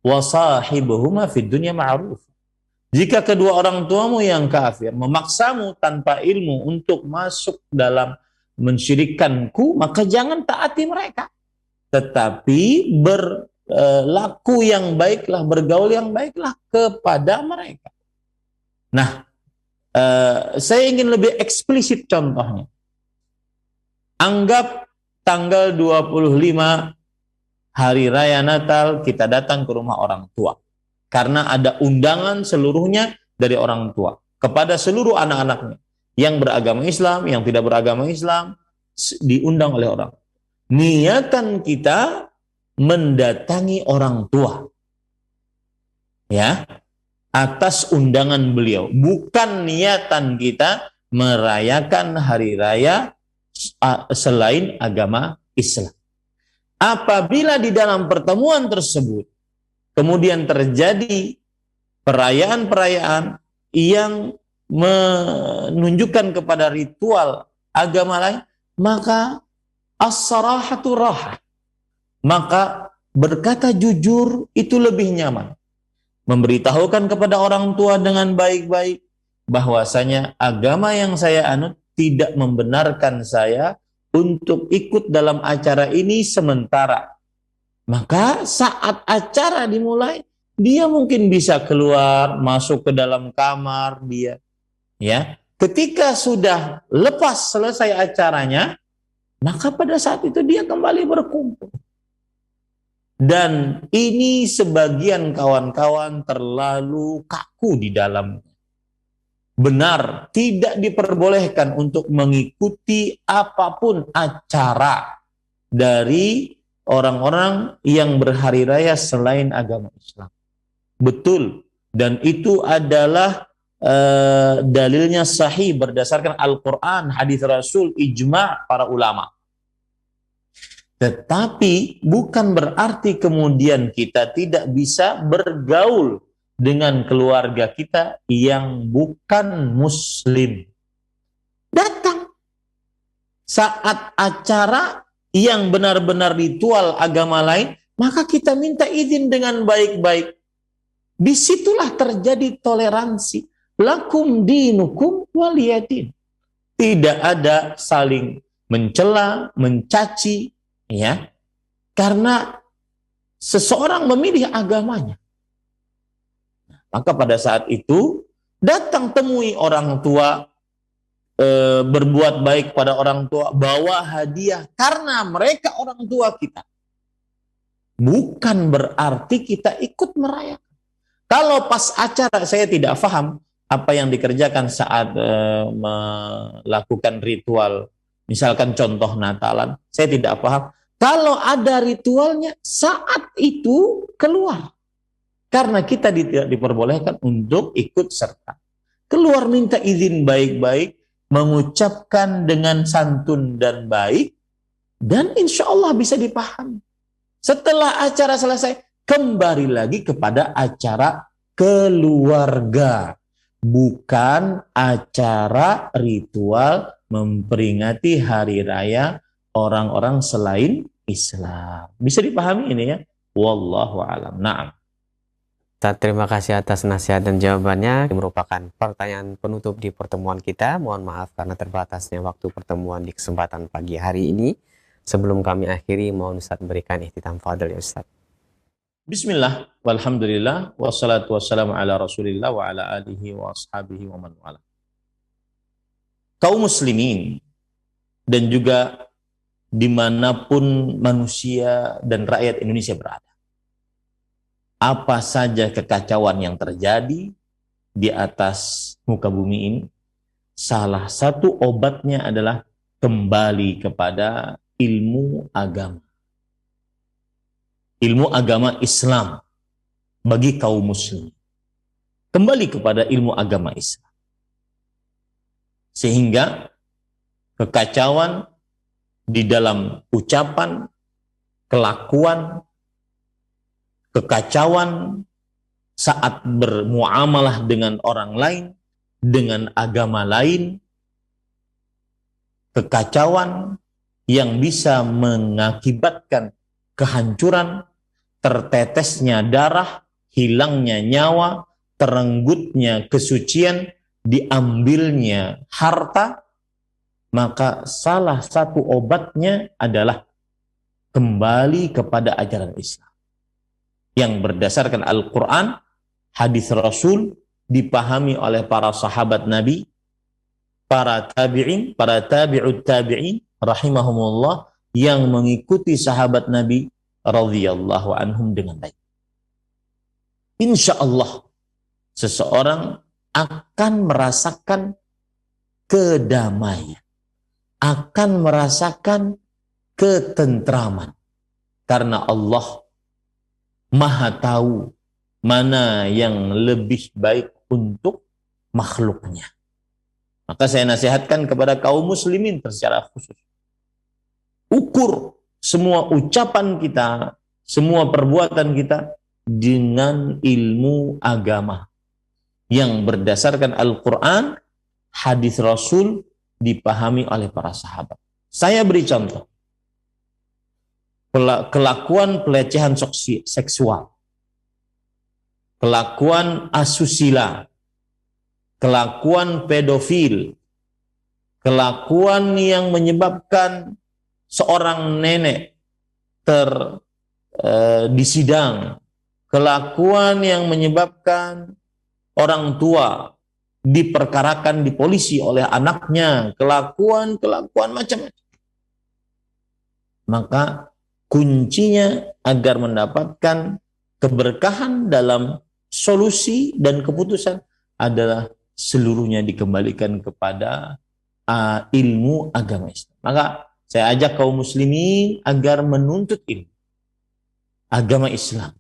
A: wa sahibuhuma fid dunya ma'ruf." Jika kedua orang tuamu yang kafir memaksamu tanpa ilmu untuk masuk dalam mensyirikkanku, maka jangan taati mereka. Tetapi berlaku yang baiklah, bergaul yang baiklah kepada mereka. Nah, saya ingin lebih eksplisit contohnya. Anggap tanggal 25 hari raya Natal kita datang ke rumah orang tua. Karena ada undangan seluruhnya dari orang tua kepada seluruh anak-anaknya yang beragama Islam, yang tidak beragama Islam, diundang oleh orang. Niatan kita mendatangi orang tua, ya, atas undangan beliau. Bukan niatan kita merayakan hari raya selain agama Islam. Apabila di dalam pertemuan tersebut kemudian terjadi perayaan-perayaan yang menunjukkan kepada ritual agama lain, maka as-sarahatu rahah. Maka berkata jujur itu lebih nyaman. Memberitahukan kepada orang tua dengan baik-baik bahwasanya agama yang saya anut tidak membenarkan saya untuk ikut dalam acara ini sementara. Maka saat acara dimulai, dia mungkin bisa keluar, masuk ke dalam kamar dia. Ya, ketika sudah lepas selesai acaranya, maka pada saat itu dia kembali berkumpul. Dan ini sebagian kawan-kawan terlalu kaku di dalamnya. Benar, tidak diperbolehkan untuk mengikuti apapun acara dari orang-orang yang berhari raya selain agama Islam. Betul. Dan itu adalah dalilnya sahih berdasarkan Al-Quran, hadis Rasul, ijma' para ulama. Tetapi bukan berarti kemudian kita tidak bisa bergaul dengan keluarga kita yang bukan muslim. Datang saat acara yang benar-benar ritual agama lain, maka kita minta izin dengan baik-baik. Disitulah terjadi toleransi. Lakum dinukum waliyadin. Tidak ada saling mencela, mencaci, ya. Karena seseorang memilih agamanya. Maka pada saat itu datang temui orang tua, berbuat baik pada orang tua, bawa hadiah karena mereka orang tua kita. Bukan berarti kita ikut merayakan. Kalau pas acara saya tidak paham apa yang dikerjakan saat melakukan ritual, misalkan contoh Natalan, saya tidak paham. Kalau ada ritualnya saat itu keluar. Karena kita tidak diperbolehkan untuk ikut serta. Keluar minta izin baik-baik, mengucapkan dengan santun dan baik, dan insya Allah bisa dipahami. Setelah acara selesai, kembali lagi kepada acara keluarga. Bukan acara ritual memperingati hari raya orang-orang selain Islam. Bisa dipahami ini ya? Wallahu a'lam. Na'am.
B: Terima kasih atas nasihat dan jawabannya. Ini merupakan pertanyaan penutup di pertemuan kita. Mohon maaf karena terbatasnya waktu pertemuan di kesempatan pagi hari ini. Sebelum kami akhiri, mohon Ustaz berikan ihtitam fadil ya Ustaz.
A: Bismillah, walhamdulillah, wassalatu wassalamu ala rasulillah wa ala alihi wa ashabihi wa man wala. Kaum muslimin dan juga dimanapun manusia dan rakyat Indonesia berada, apa saja kekacauan yang terjadi di atas muka bumi ini, salah satu obatnya adalah kembali kepada ilmu agama. Ilmu agama Islam bagi kaum muslim. Kembali kepada ilmu agama Islam. Sehingga kekacauan di dalam ucapan, kelakuan, kekacauan saat bermuamalah dengan orang lain, dengan agama lain, kekacauan yang bisa mengakibatkan kehancuran, tertetesnya darah, hilangnya nyawa, terenggutnya kesucian, diambilnya harta, maka salah satu obatnya adalah kembali kepada ajaran Islam yang berdasarkan Al-Quran, hadis Rasul, dipahami oleh para sahabat Nabi, para tabi'in, para tabi'ut tabi'in rahimahumullah, yang mengikuti sahabat Nabi radhiyallahu anhum dengan baik. Insya Allah seseorang akan merasakan kedamaian, akan merasakan ketentraman, karena Allah Maha tahu mana yang lebih baik untuk makhluknya. Maka saya nasihatkan kepada kaum muslimin secara khusus, ukur semua ucapan kita, semua perbuatan kita dengan ilmu agama yang berdasarkan Al-Quran, hadis Rasul, dipahami oleh para sahabat. Saya beri contoh. Kelakuan pelecehan seksual, kelakuan asusila, kelakuan pedofil, kelakuan yang menyebabkan seorang nenek disidang, kelakuan yang menyebabkan orang tua diperkarakan di polisi oleh anaknya, kelakuan macam-macam. Maka kuncinya agar mendapatkan keberkahan dalam solusi dan keputusan adalah seluruhnya dikembalikan kepada ilmu agama Islam. Maka saya ajak kaum muslimin agar menuntut ilmu agama Islam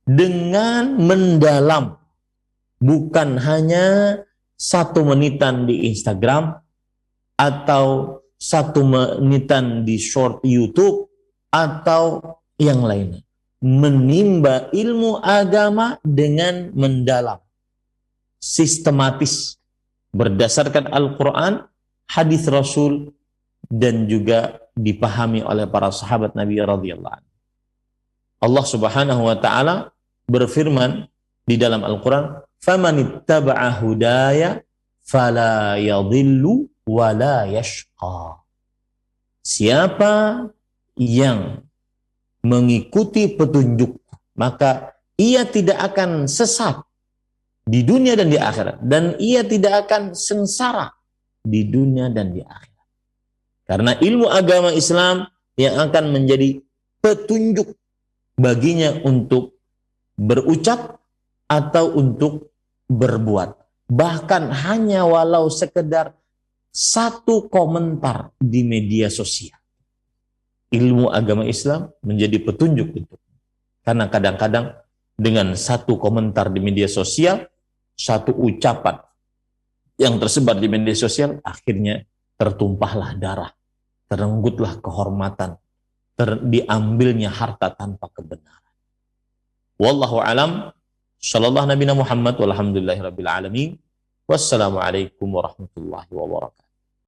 A: dengan mendalam, bukan hanya 1 menitan di Instagram atau 1 menitan di short YouTube atau yang lainnya. Menimba ilmu agama dengan mendalam, sistematis, berdasarkan Al-Quran, hadis Rasul, dan juga dipahami oleh para sahabat Nabi radhiyallahu anhu. Allah Subhanahu wa taala berfirman di dalam Al-Quran, "Famanittaba'a hudaya fala yadhillu wa la yashqa." Siapa yang mengikuti petunjuk, maka ia tidak akan sesat di dunia dan di akhirat, dan ia tidak akan sengsara di dunia dan di akhirat. Karena ilmu agama Islam yang akan menjadi petunjuk baginya untuk berucap atau untuk berbuat. Bahkan hanya walau sekedar satu komentar di media sosial. Ilmu agama Islam menjadi petunjuk itu. Karena kadang-kadang dengan satu komentar di media sosial, satu ucapan yang tersebar di media sosial, akhirnya tertumpahlah darah, terenggutlah kehormatan, diambilnya harta tanpa kebenaran. Wallahu alam, sallallahu Nabi Muhammad, walhamdulillahi rabbil alamin, wassalamualaikum warahmatullahi wabarakatuh.